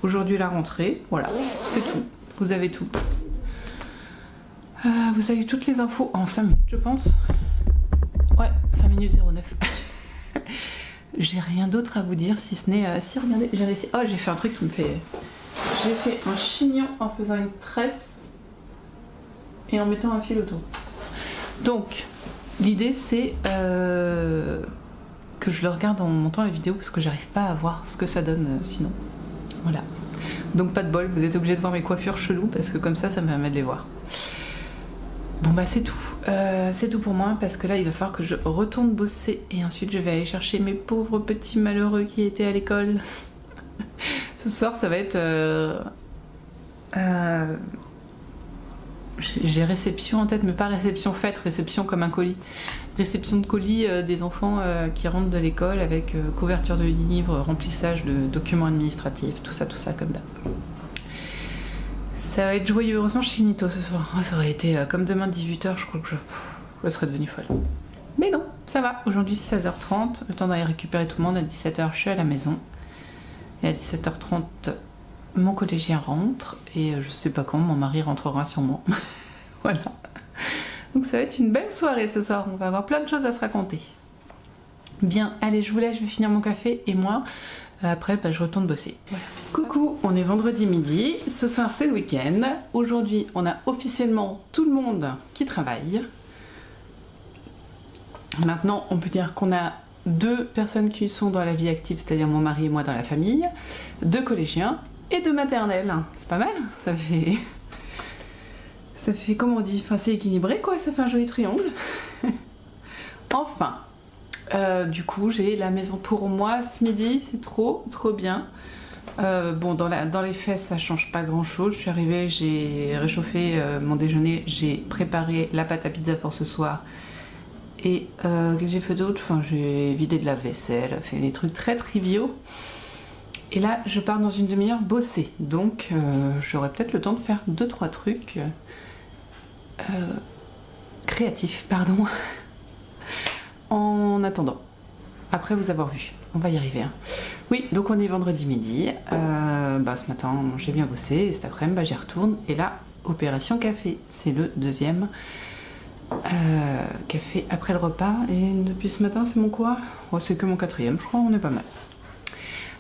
Aujourd'hui la rentrée, voilà, c'est tout. Vous avez tout. Vous avez eu toutes les infos en 5 minutes je pense. Ouais, 5 minutes 09. J'ai rien d'autre à vous dire si ce n'est... si, regardez, j'ai réussi... Oh, j'ai fait un truc qui me fait... J'ai fait un chignon en faisant une tresse et en mettant un fil autour. Donc, L'idée c'est que je le regarde en montant la vidéo parce que j'arrive pas à voir ce que ça donne sinon. Voilà. Donc pas de bol, vous êtes obligé de voir mes coiffures cheloues parce que comme ça me permet de les voir. Bon bah c'est tout. C'est tout pour moi parce que là il va falloir que je retourne bosser et ensuite je vais aller chercher mes pauvres petits malheureux qui étaient à l'école. Ce soir ça va être... j'ai réception en tête, mais pas réception faite, réception comme un colis. Réception de colis des enfants qui rentrent de l'école avec couverture de livres, remplissage de documents administratifs, tout ça comme d'hab. Ça va être joyeux. Heureusement, je finis tôt ce soir. Ça aurait été comme demain 18h, je crois que je serais devenue folle. Mais non, ça va. Aujourd'hui, c'est 16h30. Le temps d'aller récupérer tout le monde. À 17h, je suis à la maison. Et à 17h30, mon collégien rentre. Et je sais pas quand, mon mari rentrera sûrement. Voilà. Donc ça va être une belle soirée ce soir. On va avoir plein de choses à se raconter. Bien, allez, je vous laisse. Je vais finir mon café. Et moi... après, je retourne bosser. Voilà. Coucou, on est vendredi midi. Ce soir, c'est le week-end. Aujourd'hui, on a officiellement tout le monde qui travaille. Maintenant, on peut dire qu'on a 2 personnes qui sont dans la vie active, c'est-à-dire mon mari et moi dans la famille, 2 collégiens et 2 maternelles. C'est pas mal. Ça fait, comment on dit, enfin, c'est équilibré quoi. Ça fait un joli triangle. Enfin. Du coup j'ai la maison pour moi ce midi, c'est trop bien. Bon dans les faits ça change pas grand chose. Je suis arrivée, j'ai réchauffé mon déjeuner, j'ai préparé la pâte à pizza pour ce soir. Et qu'est-ce que j'ai fait d'autre? Enfin j'ai vidé de la vaisselle, fait des trucs très triviaux. Et là je pars dans une demi-heure bosser. Donc j'aurai peut-être le temps de faire 2-3 trucs créatifs, pardon. En attendant, après vous avoir vu, on va y arriver. Hein. Oui, donc on est vendredi midi. Ce matin j'ai bien bossé et cet après-midi j'y retourne. Et là, opération café, c'est le 2e café après le repas. Et depuis ce matin, c'est mon quoi? Oh, c'est que mon 4e, je crois, on est pas mal.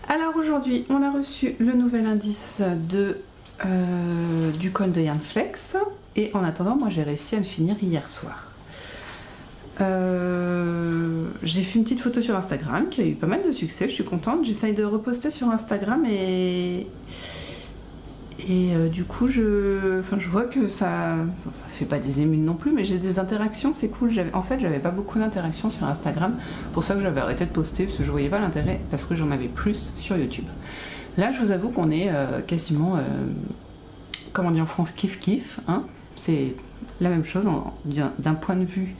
Alors aujourd'hui, on a reçu le nouvel indice du cône de Yarn Flex. Et en attendant, moi j'ai réussi à le finir hier soir. J'ai fait une petite photo sur Instagram qui a eu pas mal de succès, je suis contente. J'essaye de reposter sur Instagram et du coup je vois que ça fait pas des émules non plus, mais j'ai des interactions, c'est cool. En fait j'avais pas beaucoup d'interactions sur Instagram, pour ça que j'avais arrêté de poster parce que je voyais pas l'intérêt, parce que j'en avais plus sur YouTube. Là je vous avoue qu'on est quasiment comme on dit en France, kiff hein. C'est la même chose d'un point de vue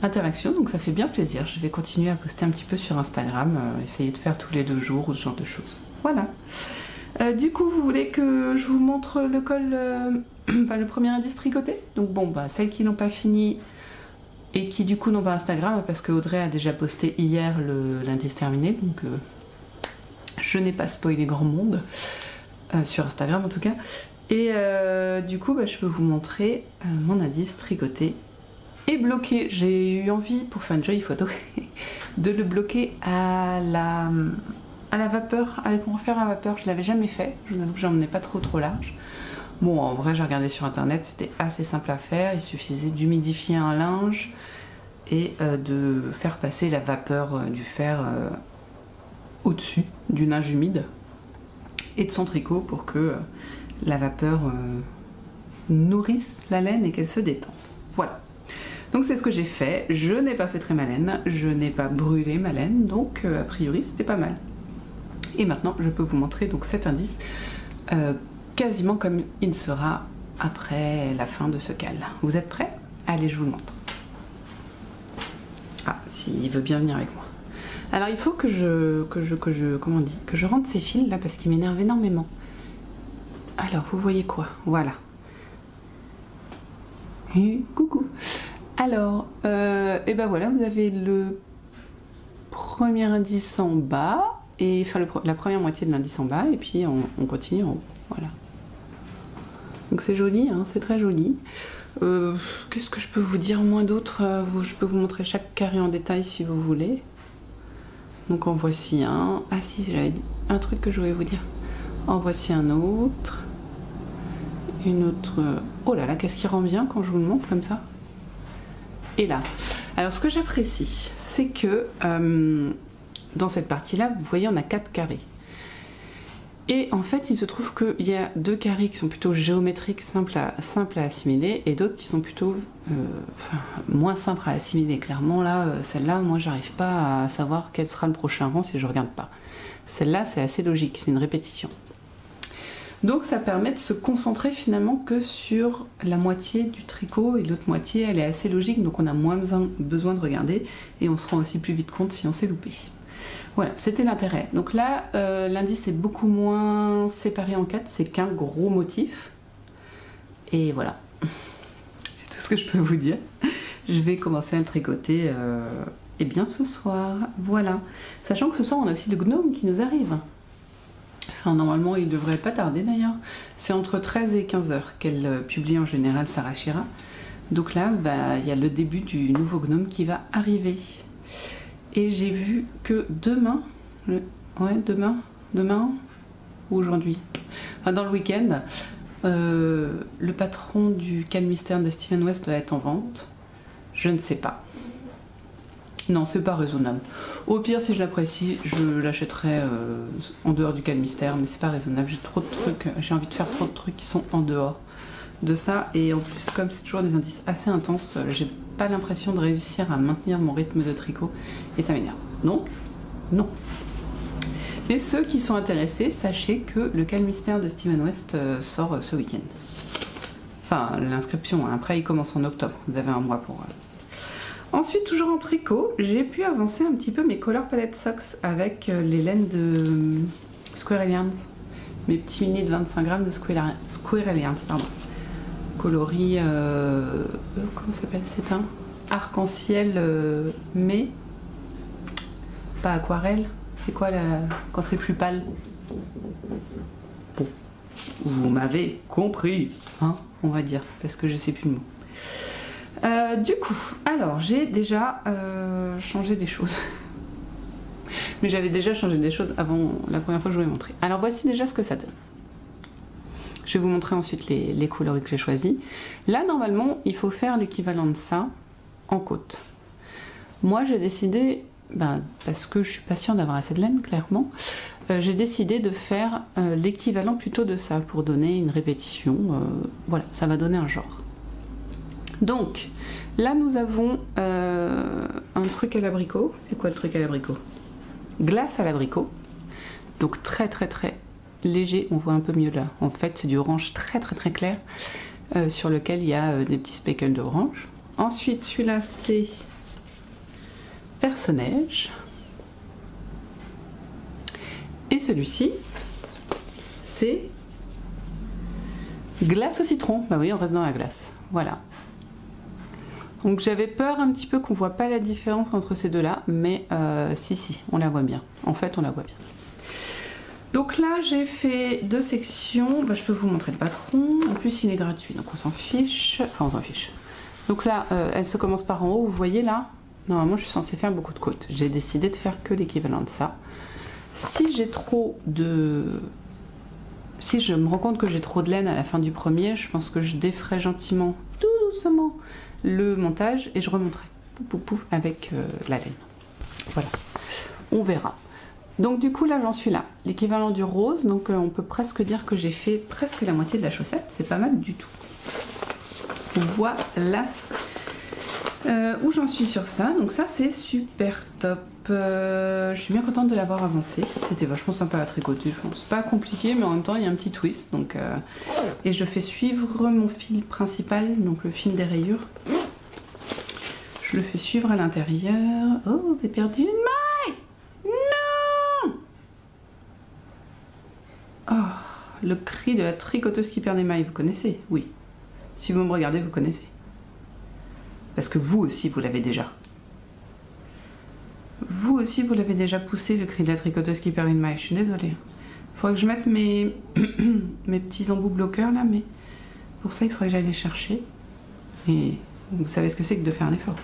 interaction, donc ça fait bien plaisir. Je vais continuer à poster un petit peu sur Instagram, essayer de faire tous les 2 jours ou ce genre de choses. Voilà. Du coup, vous voulez que je vous montre le col, le premier indice tricoté? Donc bon, celles qui n'ont pas fini et qui du coup n'ont pas Instagram, parce que Audrey a déjà posté hier l'indice terminé, donc je n'ai pas spoilé grand monde, sur Instagram en tout cas. Et du coup, je peux vous montrer mon indice tricoté et bloqué. J'ai eu envie, pour faire une jolie photo, de le bloquer à la vapeur, avec mon fer à vapeur. Je l'avais jamais fait, je vous avoue que j'en ai pas trop large. Bon, en vrai, j'ai regardé sur internet, c'était assez simple à faire. Il suffisait d'humidifier un linge et de faire passer la vapeur du fer au-dessus du linge humide et de son tricot pour que la vapeur nourrisse la laine et qu'elle se détende. Voilà. Donc c'est ce que j'ai fait. Je n'ai pas feutré ma laine, je n'ai pas brûlé ma laine, donc a priori c'était pas mal. Et maintenant je peux vous montrer donc cet indice quasiment comme il sera après la fin de ce cal. Vous êtes prêts? Allez, je vous le montre. Ah, s'il veut bien venir avec moi. Alors il faut que je rentre ces fils là parce qu'ils m'énervent énormément. Alors vous voyez quoi? Voilà. Et coucou. Alors, et ben voilà, vous avez le premier indice en bas, et enfin la première moitié de l'indice en bas, et puis on continue en haut. Voilà. Donc c'est joli, hein, c'est très joli. Qu'est-ce que je peux vous dire moins d'autre? Je peux vous montrer chaque carré en détail si vous voulez. Donc en voici un. Ah si, j'avais un truc que je voulais vous dire. En voici un autre. Une autre... Oh là là, qu'est-ce qui rend bien quand je vous le montre comme ça? Et là. Alors ce que j'apprécie, c'est que dans cette partie-là, vous voyez, on a 4 carrés. Et en fait, il se trouve qu'il y a 2 carrés qui sont plutôt géométriques, simples à assimiler, et d'autres qui sont plutôt moins simples à assimiler. Clairement, là, celle-là, moi, j'arrive pas à savoir quel sera le prochain rang si je regarde pas. Celle-là, c'est assez logique, c'est une répétition. Donc ça permet de se concentrer finalement que sur la moitié du tricot, et l'autre moitié, elle est assez logique, donc on a moins besoin de regarder, et on se rend aussi plus vite compte si on s'est loupé. Voilà, c'était l'intérêt. Donc là, l'indice est beaucoup moins séparé en 4, c'est qu'un gros motif. Et voilà, c'est tout ce que je peux vous dire. Je vais commencer à tricoter eh bien ce soir. Voilà, sachant que ce soir, on a aussi le gnome qui nous arrive. Enfin, normalement, il devrait pas tarder d'ailleurs. C'est entre 13 et 15 heures qu'elle publie en général Sarah Schira. Donc là, bah, y a le début du nouveau gnome qui va arriver. Et j'ai vu que demain, demain ou aujourd'hui, enfin dans le week-end, le patron du Calmister de Steven West va être en vente. Je ne sais pas. Non, c'est pas raisonnable. Au pire, si je l'apprécie, je l'achèterai en dehors du Calmister, mais c'est pas raisonnable. J'ai trop de trucs, j'ai envie de faire trop de trucs qui sont en dehors de ça. Et en plus, comme c'est toujours des indices assez intenses, j'ai pas l'impression de réussir à maintenir mon rythme de tricot et ça m'énerve. Donc, non. Et ceux qui sont intéressés, sachez que le Calmister de Steven West sort ce week-end. Enfin, l'inscription, hein. Après il commence en octobre, vous avez un mois pour... Ensuite, toujours en tricot, j'ai pu avancer un petit peu mes Color Palette Socks avec les laines de Squirrel Yarns. Mes petits mini de 25 grammes de Squirrel Yarns, pardon. Coloris, comment s'appelle, c'est un arc-en-ciel, mais pas aquarelle. C'est quoi quand c'est plus pâle? Bon, vous m'avez compris, hein, on va dire, parce que je sais plus le mot. Du coup, alors j'ai déjà changé des choses. Mais j'avais déjà changé des choses avant la première fois que je vous l'ai montré. Alors voici déjà ce que ça donne. Je vais vous montrer ensuite les couleurs que j'ai choisies. Là, normalement, il faut faire l'équivalent de ça en côte. Moi, j'ai décidé, parce que je suis pas sûre d'avoir assez de laine, clairement, j'ai décidé de faire l'équivalent plutôt de ça pour donner une répétition. Voilà, ça va donner un genre. Donc, là, nous avons un truc à l'abricot. C'est quoi le truc à l'abricot? Glace à l'abricot. Donc, très léger, on voit un peu mieux là. En fait, c'est du orange très clair sur lequel il y a des petits speckles d'orange. Ensuite, celui-là, c'est Perce-Neige. Et celui-ci, c'est Glace au citron. Bah oui, on reste dans la glace. Voilà. Donc j'avais peur un petit peu qu'on voit pas la différence entre ces deux-là, mais si, on la voit bien. En fait, on la voit bien. Donc là, j'ai fait 2 sections. Je peux vous montrer le patron. En plus, il est gratuit, donc on s'en fiche. Enfin, on s'en fiche. Donc là, elle se commence par en haut. Vous voyez là, normalement, je suis censée faire beaucoup de côtes. J'ai décidé de faire que l'équivalent de ça. Si j'ai trop de... Si je me rends compte que j'ai trop de laine à la fin du premier, je pense que je défrais gentiment, tout doucement, le montage et je remonterai pouf, avec la laine. Voilà, on verra. Donc du coup là j'en suis là, l'équivalent du rose, donc on peut presque dire que j'ai fait presque la moitié de la chaussette, c'est pas mal du tout. Voilà où j'en suis sur ça, donc ça c'est super top. Je suis bien contente de l'avoir avancé, c'était vachement sympa à tricoter, je pense. Pas compliqué mais en même temps il y a un petit twist, donc et je fais suivre mon fil principal, donc le fil des rayures. Je le fais suivre à l'intérieur. Oh, j'ai perdu une maille! Non! Oh, le cri de la tricoteuse qui perd des mailles, vous connaissez? Oui. Si vous me regardez, vous connaissez. Parce que vous aussi, vous l'avez déjà. Vous aussi, vous l'avez déjà poussé, le cri de la tricoteuse qui perd une maille. Je suis désolée. Il faudrait que je mette mes petits embouts bloqueurs là, mais pour ça, il faudrait que j'aille les chercher. Et vous savez ce que c'est que de faire un effort.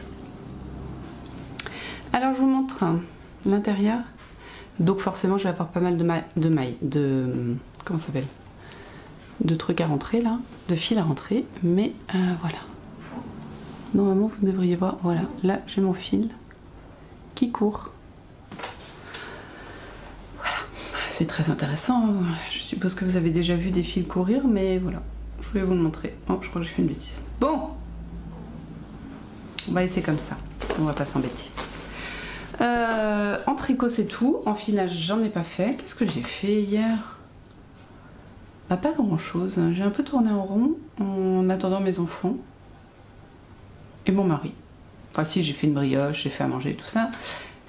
Alors, je vous montre l'intérieur. Donc, forcément, je vais avoir pas mal de mailles, comment ça s'appelle? De trucs à rentrer là, de fils à rentrer. Mais voilà. Normalement vous devriez voir, voilà, là j'ai mon fil qui court. Voilà, c'est très intéressant. Je suppose que vous avez déjà vu des fils courir, mais voilà, je voulais vous le montrer. Oh, je crois que j'ai fait une bêtise. Bon, on va laisser comme ça, on va pas s'embêter. En tricot c'est tout, en filage j'en ai pas fait. Qu'est-ce que j'ai fait hier? Bah, pas grand chose, j'ai un peu tourné en rond en attendant mes enfants et mon mari. Enfin si, j'ai fait une brioche, j'ai fait à manger, tout ça.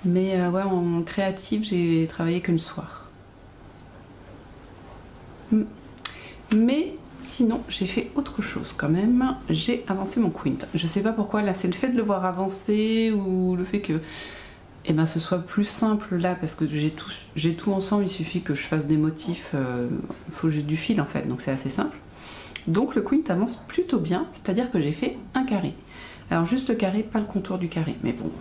Mais ouais, en créative, j'ai travaillé qu'une soir. Mais sinon, j'ai fait autre chose quand même. J'ai avancé mon quint. Je sais pas pourquoi, là c'est le fait de le voir avancer ou le fait que eh ben, ce soit plus simple là, parce que j'ai tout ensemble, il suffit que je fasse des motifs, il faut juste du fil en fait, donc c'est assez simple. Donc le quint avance plutôt bien, c'est-à-dire que j'ai fait un carré. Alors juste le carré, pas le contour du carré, mais bon.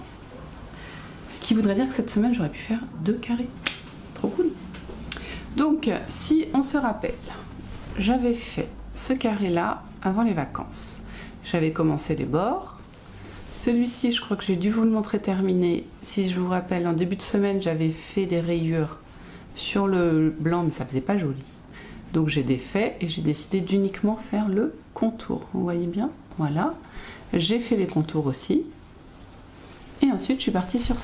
Ce qui voudrait dire que cette semaine j'aurais pu faire 2 carrés. Trop cool. Donc si on se rappelle, j'avais fait ce carré là avant les vacances. J'avais commencé les bords. Celui-ci, je crois que j'ai dû vous le montrer terminé. Si je vous rappelle, en début de semaine, j'avais fait des rayures sur le blanc, mais ça faisait pas joli. Donc j'ai défait et j'ai décidé d'uniquement faire le contour. Vous voyez bien? Voilà. J'ai fait les contours aussi. Et ensuite, je suis partie sur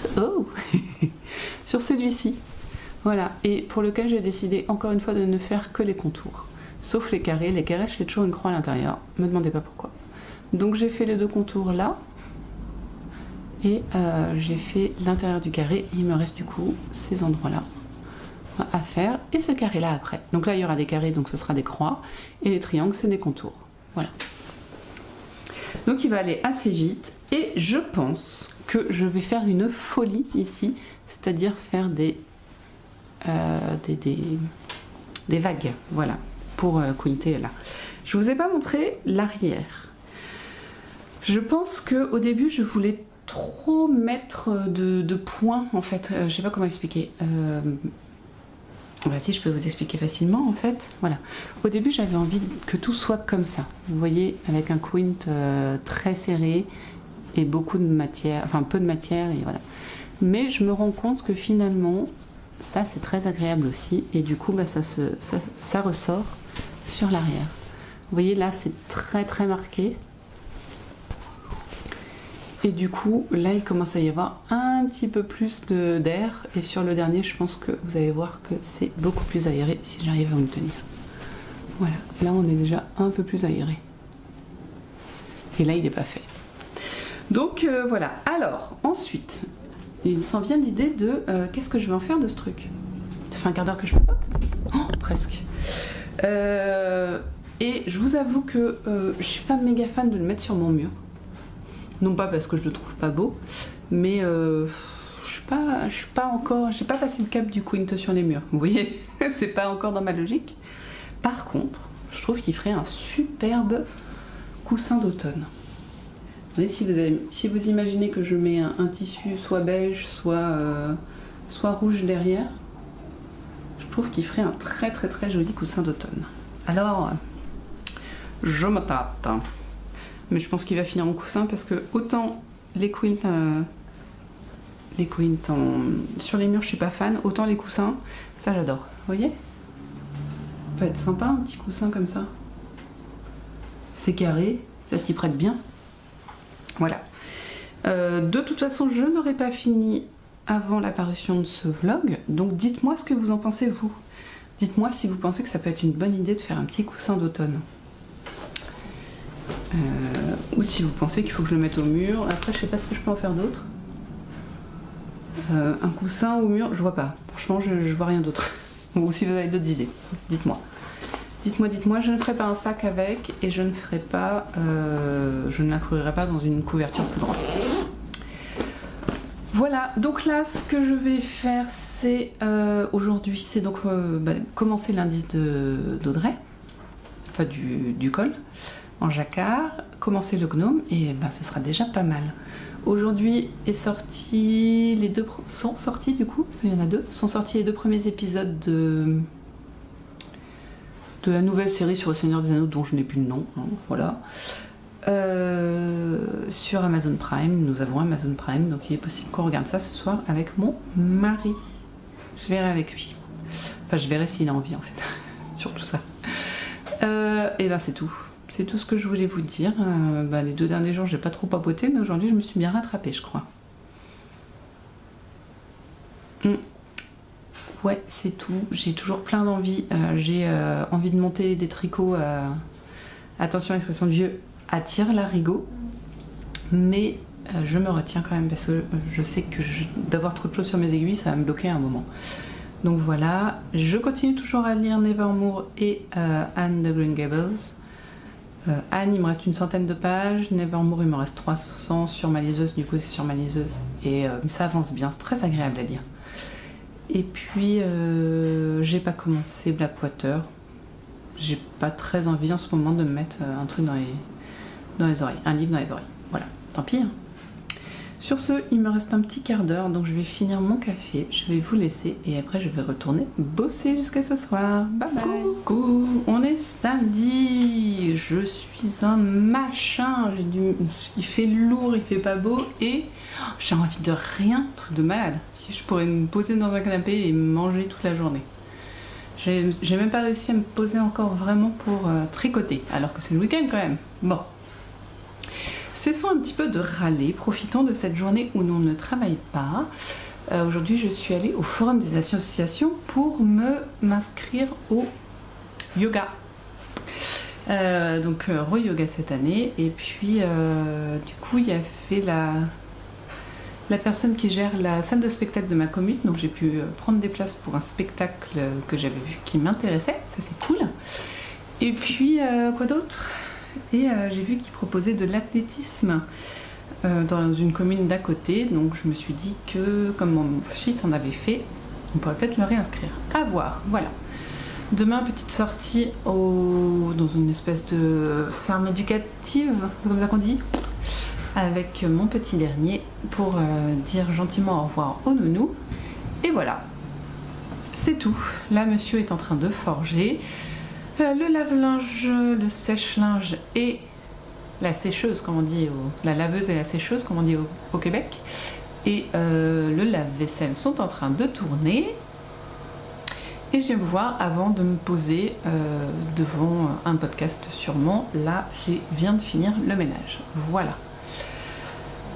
sur celui-ci. Voilà. Et pour lequel j'ai décidé encore une fois de ne faire que les contours. Sauf les carrés. Les carrés, je fais toujours une croix à l'intérieur. Ne me demandez pas pourquoi. Donc j'ai fait les 2 contours là. Et j'ai fait l'intérieur du carré. Il me reste du coup ces endroits-là à faire. Et ce carré-là après. Donc là, il y aura des carrés, donc ce sera des croix. Et les triangles, c'est des contours. Voilà. Donc il va aller assez vite. Et je pense que je vais faire une folie ici. C'est-à-dire faire des vagues. Voilà. Pour quinter là. Je vous ai pas montré l'arrière. Je pense qu'au début, je voulais trop mettre de points en fait, je sais pas comment expliquer. Bah, si, je peux vous expliquer facilement en fait. Voilà. Au début j'avais envie que tout soit comme ça. Vous voyez, avec un quint très serré et beaucoup de matière, enfin peu de matière et voilà. Mais je me rends compte que finalement ça c'est très agréable aussi et du coup bah, ça ressort sur l'arrière. Vous voyez là c'est très très marqué. Et du coup, là, il commence à y avoir un petit peu plus d'air. Et sur le dernier, je pense que vous allez voir que c'est beaucoup plus aéré si j'arrive à me tenir. Voilà, là, on est déjà un peu plus aéré. Et là, il n'est pas fait. Donc, voilà. Alors, ensuite, il s'en vient l'idée de qu'est-ce que je vais en faire de ce truc. Ça fait un quart d'heure que je papote. Oh, presque. Et je vous avoue que je suis pas méga fan de le mettre sur mon mur. Non pas parce que je le trouve pas beau, mais je suis pas encore, j'ai pas passé le cap du quint sur les murs. Vous voyez, c'est pas encore dans ma logique. Par contre, je trouve qu'il ferait un superbe coussin d'automne. Si vous imaginez que je mets un tissu soit beige, soit rouge derrière, je trouve qu'il ferait un très très très joli coussin d'automne. Alors, je me tâte. Mais je pense qu'il va finir en coussin parce que autant les quints sur les murs je suis pas fan, autant les coussins, ça j'adore. Vous voyez? Ça peut être sympa un petit coussin comme ça. C'est carré, ça s'y prête bien. Voilà. De toute façon, je n'aurai pas fini avant l'apparition de ce vlog, donc dites-moi ce que vous en pensez vous. Dites-moi si vous pensez que ça peut être une bonne idée de faire un petit coussin d'automne. Ou si vous pensez qu'il faut que je le mette au mur. Après je sais pas ce que je peux en faire d'autre. Un coussin au mur, je vois pas. Franchement je vois rien d'autre. Ou si vous avez d'autres idées, dites-moi. Dites-moi, je ne ferai pas un sac avec et je ne ferai pas, je ne l'inclurai pas dans une couverture plus grande. Voilà, donc là ce que je vais faire c'est aujourd'hui, c'est donc commencer l'indice d'Audrey, enfin du col en jacquard, commencer le gnome et ce sera déjà pas mal. Aujourd'hui est sorti, sont sortis du coup, il y en a 2, sont sortis les 2 premiers épisodes de la nouvelle série sur le Seigneur des Anneaux dont je n'ai plus le nom, hein, voilà. sur Amazon Prime. Nous avons Amazon Prime, donc il est possible qu'on regarde ça ce soir avec mon mari. Je verrai avec lui. Enfin, je verrai s'il a envie en fait. Surtout ça. Et ben c'est tout. C'est tout ce que je voulais vous dire. Les 2 derniers jours, j'ai pas trop papoté, mais aujourd'hui, je me suis bien rattrapée, je crois. Ouais, c'est tout. J'ai toujours plein d'envie. J'ai envie de monter des tricots. Attention, expression de vieux, à tire-larigot. Mais je me retiens quand même parce que je sais que d'avoir trop de choses sur mes aiguilles, ça va me bloquer à un moment. Donc voilà, je continue toujours à lire Nevermore et Anne de Green Gables. Anne, il me reste une centaine de pages. Nevermore, il me reste 300 sur ma liseuse. Du coup, c'est sur ma liseuse. Et ça avance bien. C'est très agréable à lire. Et puis, j'ai pas commencé Blackwater. J'ai pas très envie en ce moment de me mettre un truc dans les oreilles. Un livre dans les oreilles. Voilà. Tant pis. Hein. Sur ce, il me reste un petit quart d'heure, donc je vais finir mon café, je vais vous laisser et après je vais retourner bosser jusqu'à ce soir. Bye bye. Coucou, on est samedi, je suis un machin, il fait lourd, il fait pas beau et j'ai envie de rien, truc de malade. Si je pourrais me poser dans un canapé et manger toute la journée. J'ai même pas réussi à me poser encore vraiment pour tricoter, alors que c'est le week-end quand même. Bon. Cessons un petit peu de râler, profitons de cette journée où l'on ne travaille pas. Aujourd'hui, je suis allée au forum des associations pour m'inscrire au yoga. Donc, re-yoga cette année. Et puis, du coup, il y avait la personne qui gère la salle de spectacle de ma commune. Donc, j'ai pu prendre des places pour un spectacle que j'avais vu qui m'intéressait. Ça, c'est cool. Et puis, quoi d'autre ? Et j'ai vu qu'ils proposaient de l'athlétisme dans une commune d'à côté, donc je me suis dit que comme mon fils en avait fait, on pourrait peut-être le réinscrire. À voir, voilà. Demain, petite sortie dans une espèce de ferme éducative, c'est comme ça qu'on dit, avec mon petit dernier pour dire gentiment au revoir au nounou. Et voilà, c'est tout. Là, monsieur est en train de forger. Le lave-linge, le sèche-linge et la sécheuse, comme on dit, la laveuse et la sécheuse, comme on dit au Québec, et le lave-vaisselle sont en train de tourner. Et je viens vous voir avant de me poser devant un podcast sûrement. Là, je viens de finir le ménage. Voilà.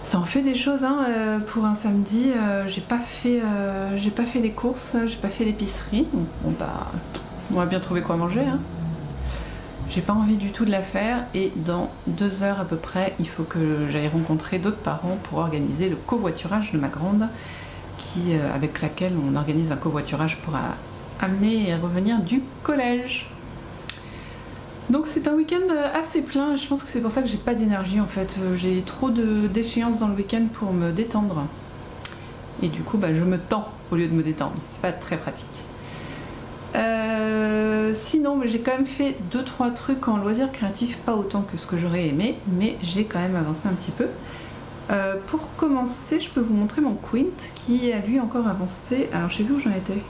Ça en fait des choses hein, pour un samedi. J'ai pas fait les courses, j'ai pas fait l'épicerie. Bon bah. On va bien trouver quoi manger. Hein. J'ai pas envie du tout de la faire et dans 2 heures à peu près, il faut que j'aille rencontrer d'autres parents pour organiser le covoiturage de ma grande, avec laquelle on organise un covoiturage pour amener et revenir du collège. Donc c'est un week-end assez plein. Je pense que c'est pour ça que j'ai pas d'énergie en fait. J'ai trop d'échéances dans le week-end pour me détendre. Et du coup, je me tends au lieu de me détendre. C'est pas très pratique. Sinon, j'ai quand même fait 2-3 trucs en loisirs créatifs, pas autant que ce que j'aurais aimé, mais j'ai quand même avancé un petit peu. Pour commencer, je peux vous montrer mon Quint qui a lui encore avancé. Alors, je sais plus où j'en étais.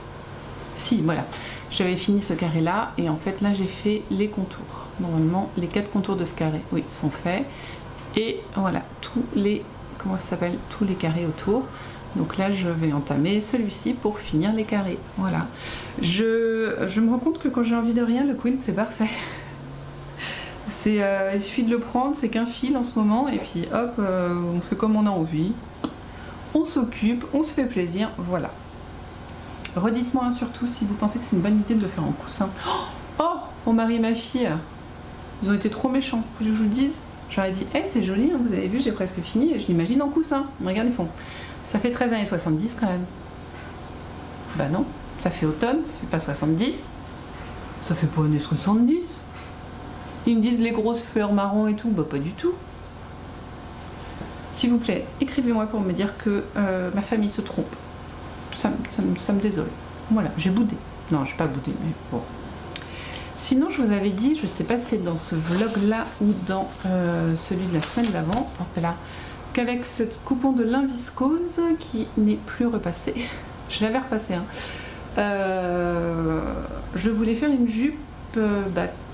Si, voilà. J'avais fini ce carré-là et en fait, là, j'ai fait les contours. Normalement, les 4 contours de ce carré, oui, sont faits. Et voilà, tous les carrés autour. Donc là, je vais entamer celui-ci pour finir les carrés. Voilà. Je me rends compte que quand j'ai envie de rien, le Quint, c'est parfait. Il suffit de le prendre, c'est qu'un fil en ce moment, et puis hop, on fait comme on a envie. On s'occupe, on se fait plaisir, voilà. Redites-moi surtout si vous pensez que c'est une bonne idée de le faire en coussin. Oh, mon mari et ma fille, ils ont été trop méchants. Faut que je vous le dise. J'aurais dit, hey, c'est joli, hein, vous avez vu, j'ai presque fini, et je l'imagine en coussin. Regarde, ils font. Ça fait 13 années 70 quand même. Bah non, ça fait automne, ça fait pas 70. Ça fait pas années 70. Ils me disent les grosses fleurs marron et tout, bah pas du tout. S'il vous plaît, écrivez-moi pour me dire que ma famille se trompe. Ça me désole. Voilà, j'ai boudé. Non, j'ai pas boudé, mais bon. Sinon, je vous avais dit, je sais pas si c'est dans ce vlog-là ou dans celui de la semaine d'avant, hop là, qu'avec ce coupon de lin viscose qui n'est plus repassé, je l'avais repassé, hein, je voulais faire une jupe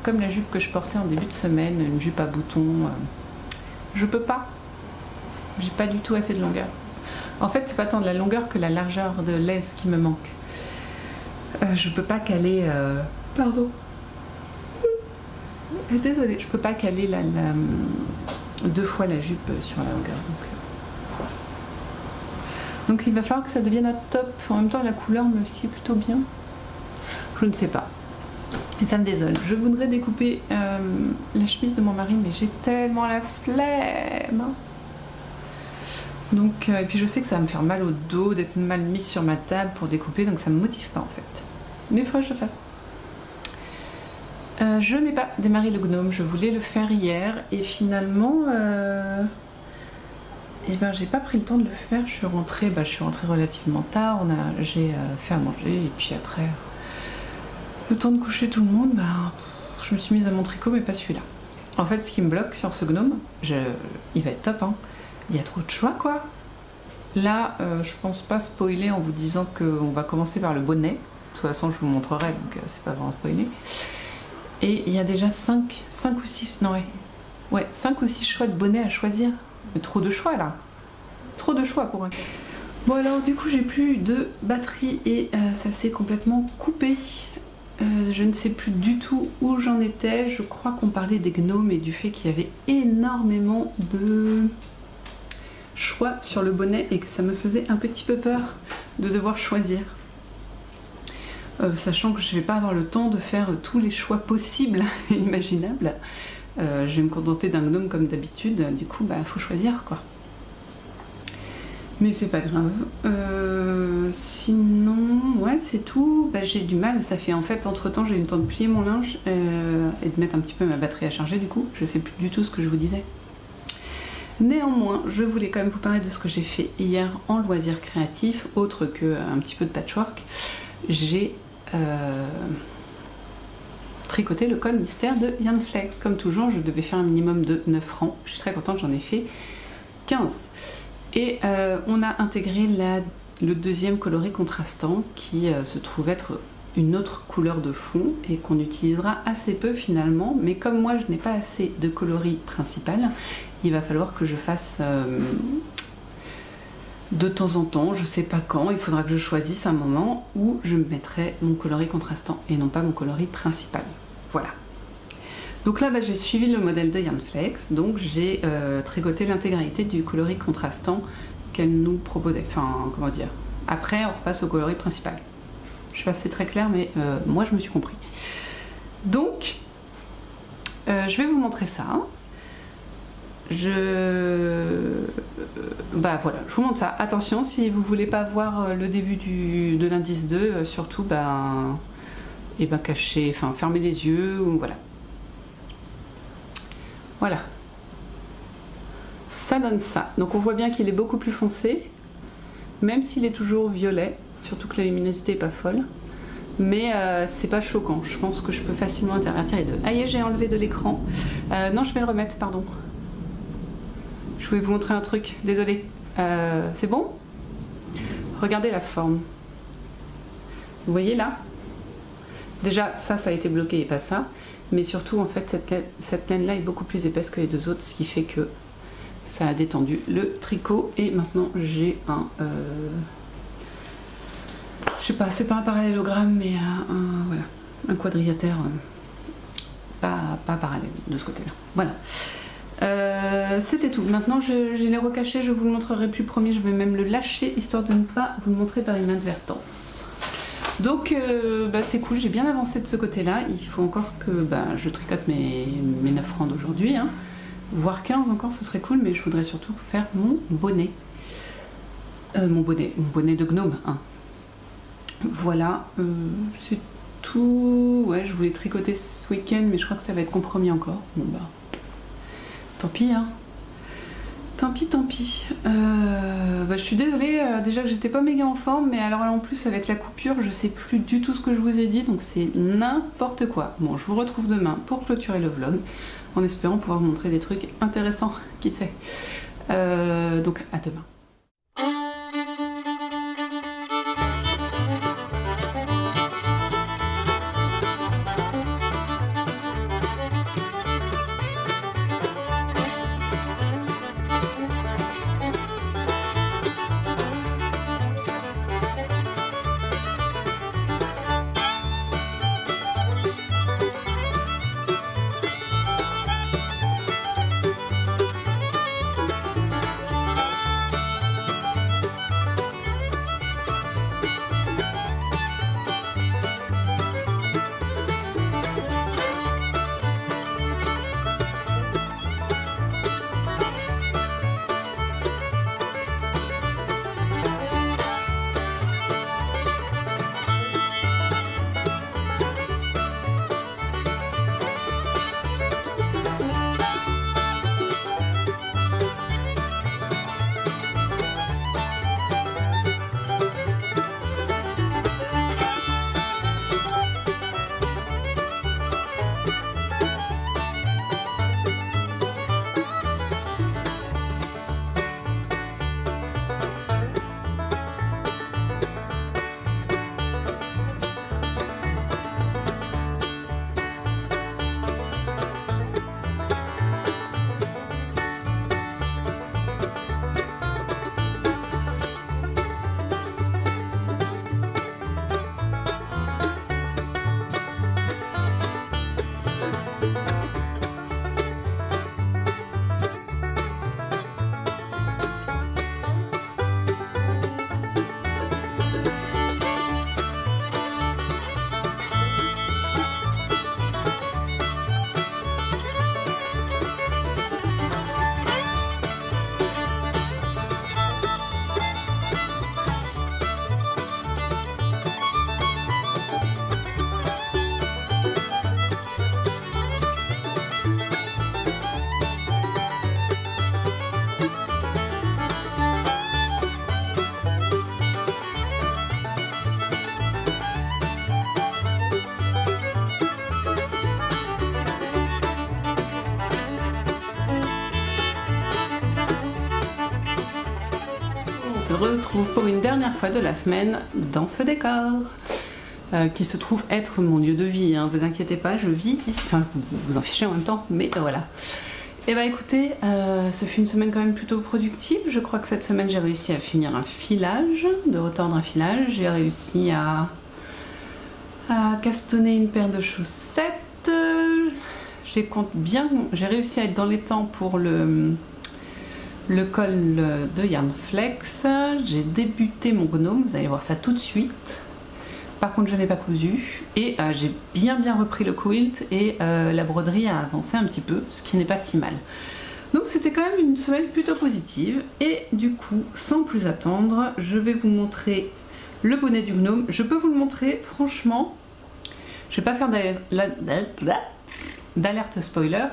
comme la jupe que je portais en début de semaine, une jupe à boutons Je peux pas. J'ai pas du tout assez de longueur. En fait, c'est pas tant de la longueur que la largeur de l'aise qui me manque. Je peux pas caler... Pardon. Désolée, je peux pas caler deux fois la jupe sur la longueur. Donc il va falloir que ça devienne un top. En même temps, la couleur me sied plutôt bien. Je ne sais pas. Et ça me désole. Je voudrais découper la chemise de mon mari, mais j'ai tellement la flemme. Donc, et puis je sais que ça va me faire mal au dos d'être mal mise sur ma table pour découper, donc ça me motive pas en fait. Mais il faudrait que je le fasse. Je n'ai pas démarré le gnome, je voulais le faire hier et finalement j'ai pas pris le temps de le faire. Je suis rentrée relativement tard, j'ai fait à manger et puis après le temps de coucher tout le monde, je me suis mise à mon tricot mais pas celui-là. En fait ce qui me bloque sur ce gnome, il va être top hein. Il y a trop de choix quoi. Là je pense pas spoiler en vous disant qu'on va commencer par le bonnet. De toute façon je vous montrerai donc c'est pas vraiment spoiler. Et il y a déjà 5 ou 6, non ouais, 5 ou 6 choix de bonnets à choisir. Mais trop de choix là. Trop de choix pour un cas. Bon alors du coup j'ai plus de batterie et ça s'est complètement coupé. Je ne sais plus du tout où j'en étais. Je crois qu'on parlait des gnomes et du fait qu'il y avait énormément de choix sur le bonnet et que ça me faisait un petit peu peur de devoir choisir. Sachant que je ne vais pas avoir le temps de faire tous les choix possibles et imaginables. Je vais me contenter d'un gnome comme d'habitude, du coup faut choisir quoi. Mais c'est pas grave. Sinon, ouais c'est tout. J'ai du mal, ça fait en fait entre temps j'ai eu le temps de plier mon linge et de mettre un petit peu ma batterie à charger du coup. Je sais plus du tout ce que je vous disais. Néanmoins, je voulais quand même vous parler de ce que j'ai fait hier en loisir créatif, autre qu'un petit peu de patchwork. J'ai tricoté le col mystère de Yarn Flex. Comme toujours, je devais faire un minimum de 9 rangs. Je suis très contente, j'en ai fait 15. Et on a intégré le deuxième coloris contrastant qui se trouve être une autre couleur de fond et qu'on utilisera assez peu finalement. Mais comme moi, je n'ai pas assez de coloris principal, il va falloir que je fasse... de temps en temps, je sais pas quand, il faudra que je choisisse un moment où je mettrai mon coloris contrastant et non pas mon coloris principal. Voilà. Donc là, j'ai suivi le modèle de Yarn Flex, donc j'ai tricoté l'intégralité du coloris contrastant qu'elle nous proposait. Enfin, comment dire. Après, on repasse au coloris principal. Je sais pas si c'est très clair, mais moi, je me suis compris. Donc, je vais vous montrer ça. Voilà, je vous montre ça. Attention, si vous voulez pas voir le début de l'indice 2, surtout, cachez, fermez les yeux, ou voilà. Voilà. Ça donne ça. Donc on voit bien qu'il est beaucoup plus foncé, même s'il est toujours violet, surtout que la luminosité est pas folle. Mais c'est pas choquant. Je pense que je peux facilement intervertir les deux. Ah, j'ai enlevé de l'écran. Non, je vais le remettre, pardon. Je voulais vous montrer un truc, désolée. C'est bon? Regardez la forme. Vous voyez là? Déjà, ça a été bloqué et pas ça. Mais surtout, en fait, cette laine-là est beaucoup plus épaisse que les deux autres, ce qui fait que ça a détendu le tricot. Et maintenant, j'ai un... je sais pas, c'est pas un parallélogramme, mais voilà, un quadrilatère pas parallèle de ce côté-là. Voilà. C'était tout. Maintenant je l'ai recaché, je vous le montrerai plus, promis, je vais même le lâcher histoire de ne pas vous le montrer par une inadvertance. Donc c'est cool, j'ai bien avancé de ce côté-là. Il faut encore que je tricote mes 9 rangs d'aujourd'hui, hein. Voire 15 encore, ce serait cool, mais je voudrais surtout faire mon bonnet. Mon bonnet de gnome, hein. Voilà, c'est tout. Ouais, je voulais tricoter ce week-end, mais je crois que ça va être compromis encore. Bon tant pis, hein. Tant pis. Je suis désolée, déjà que j'étais pas méga en forme, mais alors là en plus avec la coupure, je sais plus du tout ce que je vous ai dit, donc c'est n'importe quoi. Bon, je vous retrouve demain pour clôturer le vlog, en espérant pouvoir vous montrer des trucs intéressants, qui sait. Donc à demain. retrouve pour une dernière fois de la semaine dans ce décor qui se trouve être mon lieu de vie, hein. Vous inquiétez pas, je vis ici, enfin vous en fichez en même temps, mais voilà. Et bah écoutez, ce fut une semaine quand même plutôt productive. Je crois que cette semaine j'ai réussi à finir un filage, de retordre un filage. J'ai réussi à castonner une paire de chaussettes. J'ai réussi à être dans les temps pour le col de Yarnflex. J'ai débuté mon gnome, vous allez voir ça tout de suite. Par contre je n'ai pas cousu et j'ai bien repris le quilt et la broderie a avancé un petit peu, ce qui n'est pas si mal. Donc c'était quand même une semaine plutôt positive et du coup sans plus attendre je vais vous montrer le bonnet du gnome. Je peux vous le montrer franchement, je vais pas faire d'alerte spoiler,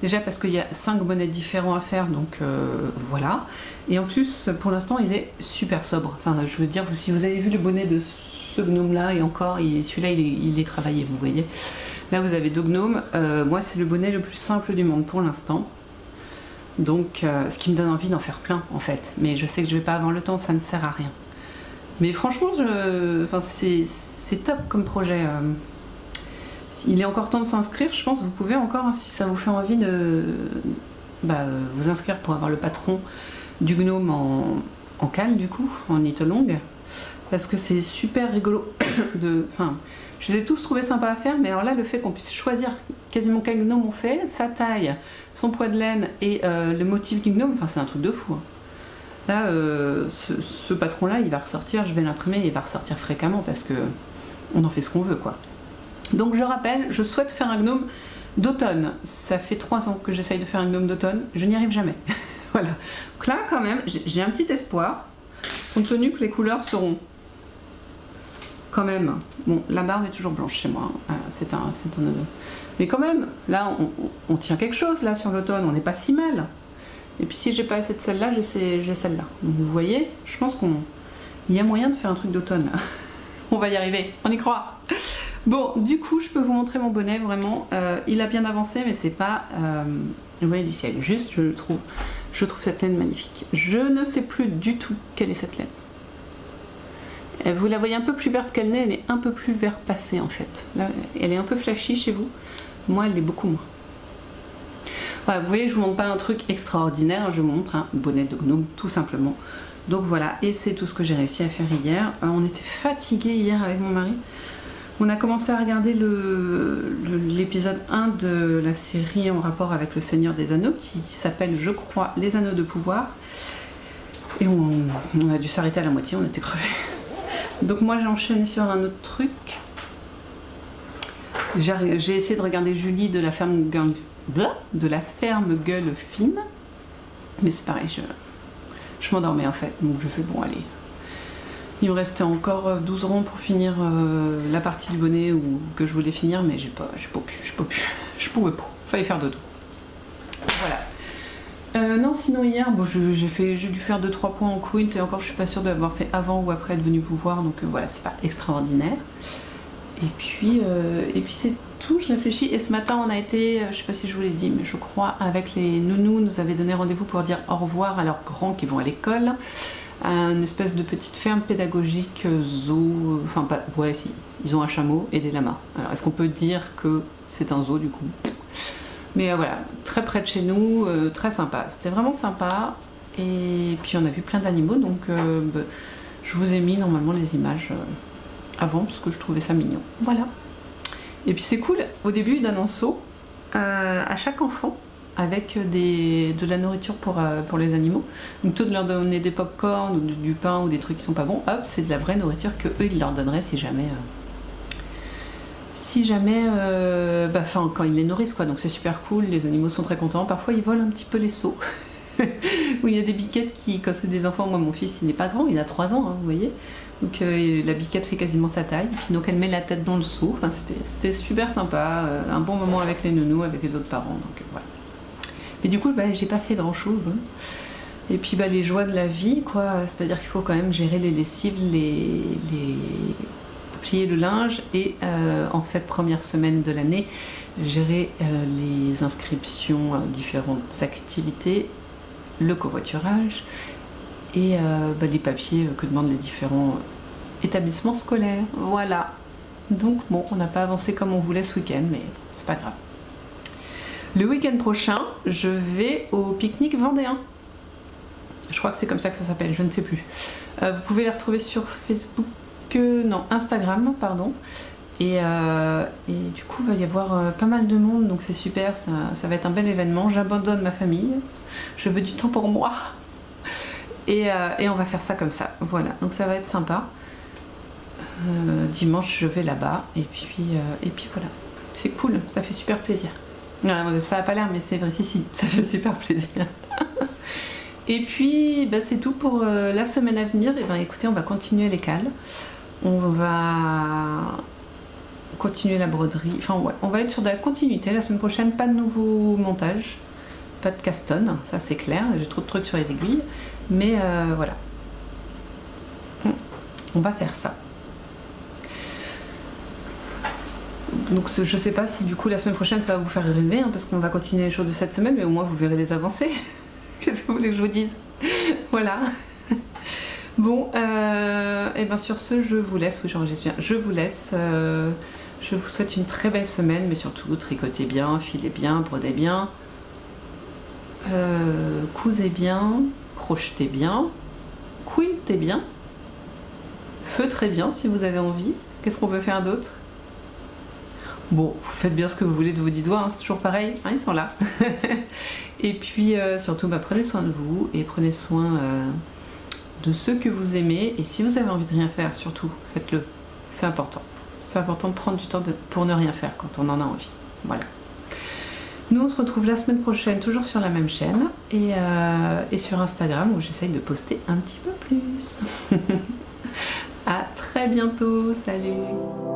déjà parce qu'il y a 5 bonnets différents à faire, donc voilà, et en plus pour l'instant il est super sobre, enfin je veux dire, si vous avez vu le bonnet de ce gnome là, et encore celui-là il est travaillé, vous voyez, là vous avez 2 gnomes, moi c'est le bonnet le plus simple du monde pour l'instant, donc ce qui me donne envie d'en faire plein en fait, mais je sais que je vais pas avoir le temps, ça ne sert à rien, mais franchement c'est top comme projet. Il est encore temps de s'inscrire, je pense. Vous pouvez encore, hein, si ça vous fait envie de vous inscrire pour avoir le patron du gnome en cale, du coup, en knit longue, parce que c'est super rigolo. Je les ai tous trouvés sympas à faire, mais alors là, le fait qu'on puisse choisir quasiment quel gnome on fait, sa taille, son poids de laine et le motif du gnome, enfin c'est un truc de fou. Hein. Là, ce patron-là, il va ressortir, je vais l'imprimer, il va ressortir fréquemment parce que on en fait ce qu'on veut, quoi. Donc je rappelle, je souhaite faire un gnome d'automne. Ça fait 3 ans que j'essaye de faire un gnome d'automne, je n'y arrive jamais. Voilà. Donc là quand même, j'ai un petit espoir, compte tenu que les couleurs seront quand même... Bon, la barbe est toujours blanche chez moi, hein. C'est un mais quand même, là on tient quelque chose là sur l'automne, on n'est pas si mal. Et puis si j'ai pas assez de celle-là, j'ai celle-là. Donc vous voyez, je pense qu'il y a moyen de faire un truc d'automne. On va y arriver, on y croit. Bon, du coup, je peux vous montrer mon bonnet, vraiment. Il a bien avancé, mais c'est pas le bonnet du ciel. Juste, je trouve cette laine magnifique. Je ne sais plus du tout quelle est cette laine. Vous la voyez un peu plus verte qu'elle n'est, elle est un peu plus vert passé en fait. Là, elle est un peu flashy chez vous. Moi, elle l'est beaucoup moins. Voilà, vous voyez, je vous montre pas un truc extraordinaire, je vous montre un bonnet de gnome, tout simplement. Donc voilà, et c'est tout ce que j'ai réussi à faire hier. On était fatigués hier avec mon mari. On a commencé à regarder l'épisode 1 de la série en rapport avec le Seigneur des Anneaux qui s'appelle, je crois, Les Anneaux de Pouvoir. Et on a dû s'arrêter à la moitié, on était crevés. Donc moi j'ai enchaîné sur un autre truc. J'ai essayé de regarder Julie de la ferme Gueule Fine. Mais c'est pareil, je m'endormais en fait. Donc je fais bon allez. Il me restait encore 12 rangs pour finir la partie du bonnet que je voulais finir, mais je pouvais pas, fallait faire dodo. Voilà. Non, sinon hier, bon, j'ai dû faire 2-3 points en quilt, et encore je suis pas sûre d'avoir fait avant ou après être venue vous voir, donc voilà, c'est pas extraordinaire. Et puis c'est tout, je réfléchis, et ce matin on a été, je sais pas si je vous l'ai dit, mais je crois avec les nounous, nous avait donné rendez-vous pour dire au revoir à leurs grands qui vont à l'école. Une espèce de petite ferme pédagogique zoo, enfin pas, ouais si, ils ont un chameau et des lamas. Alors est-ce qu'on peut dire que c'est un zoo du coup? Mais voilà, très près de chez nous, très sympa, c'était vraiment sympa. Et puis on a vu plein d'animaux, donc je vous ai mis normalement les images avant parce que je trouvais ça mignon. Voilà. Et puis c'est cool, au début ils donnent un seau à chaque enfant, avec de la nourriture pour les animaux. Donc plutôt de leur donner des pop-corn ou du pain ou des trucs qui sont pas bons, hop, c'est de la vraie nourriture que eux ils leur donneraient si jamais quand ils les nourrissent quoi. Donc c'est super cool, les animaux sont très contents. Parfois ils volent un petit peu les seaux. Où il y a des biquettes qui, quand c'est des enfants, moi mon fils il n'est pas grand, il a 3 ans, hein, vous voyez. Donc la biquette fait quasiment sa taille, puis donc elle met la tête dans le seau. Enfin c'était super sympa, un bon moment avec les nounous, avec les autres parents. Donc voilà. Mais du coup, j'ai pas fait grand chose. Hein. Et puis les joies de la vie, quoi. C'est-à-dire qu'il faut quand même gérer les lessives, plier le linge et en cette première semaine de l'année, gérer les inscriptions à différentes activités, le covoiturage et les papiers que demandent les différents établissements scolaires. Voilà. Donc bon, on n'a pas avancé comme on voulait ce week-end, mais c'est pas grave. Le week-end prochain, je vais au pique-nique vendéen. Je crois que c'est comme ça que ça s'appelle, je ne sais plus. Vous pouvez les retrouver sur Facebook, non, Instagram, pardon. Et du coup, il va y avoir pas mal de monde, donc c'est super, ça va être un bel événement. J'abandonne ma famille, je veux du temps pour moi. Et on va faire ça comme ça, voilà. Donc ça va être sympa. Dimanche, je vais là-bas, et puis voilà. C'est cool, ça fait super plaisir. Ouais, ça n'a pas l'air, mais c'est vrai, si, ça fait super plaisir. Et puis, c'est tout pour la semaine à venir. Et écoutez, on va continuer les cales. On va continuer la broderie. Enfin, ouais, on va être sur de la continuité. La semaine prochaine, pas de nouveau montage. Pas de castonne, ça c'est clair. J'ai trop de trucs sur les aiguilles. Mais voilà. On va faire ça. Donc je sais pas si du coup la semaine prochaine ça va vous faire rêver, parce qu'on va continuer les choses de cette semaine, mais au moins vous verrez les avancées. Qu'est-ce que vous voulez que je vous dise? Voilà. Bon, et sur ce, je vous laisse. Oui, j'enregistre bien. Je vous laisse. Je vous souhaite une très belle semaine, mais surtout tricotez bien, filez bien, brodez bien, cousez bien, crochetez bien, quiltez bien, feutrez bien si vous avez envie. Qu'est-ce qu'on peut faire d'autre? Bon, vous faites bien ce que vous voulez de vos 10 doigts, c'est toujours pareil, ils sont là. Et puis surtout, prenez soin de vous et prenez soin de ceux que vous aimez. Et si vous avez envie de rien faire, surtout, faites-le. C'est important. C'est important de prendre du temps pour ne rien faire quand on en a envie. Voilà. Nous, on se retrouve la semaine prochaine, toujours sur la même chaîne et sur Instagram où j'essaye de poster un petit peu plus. À très bientôt, salut!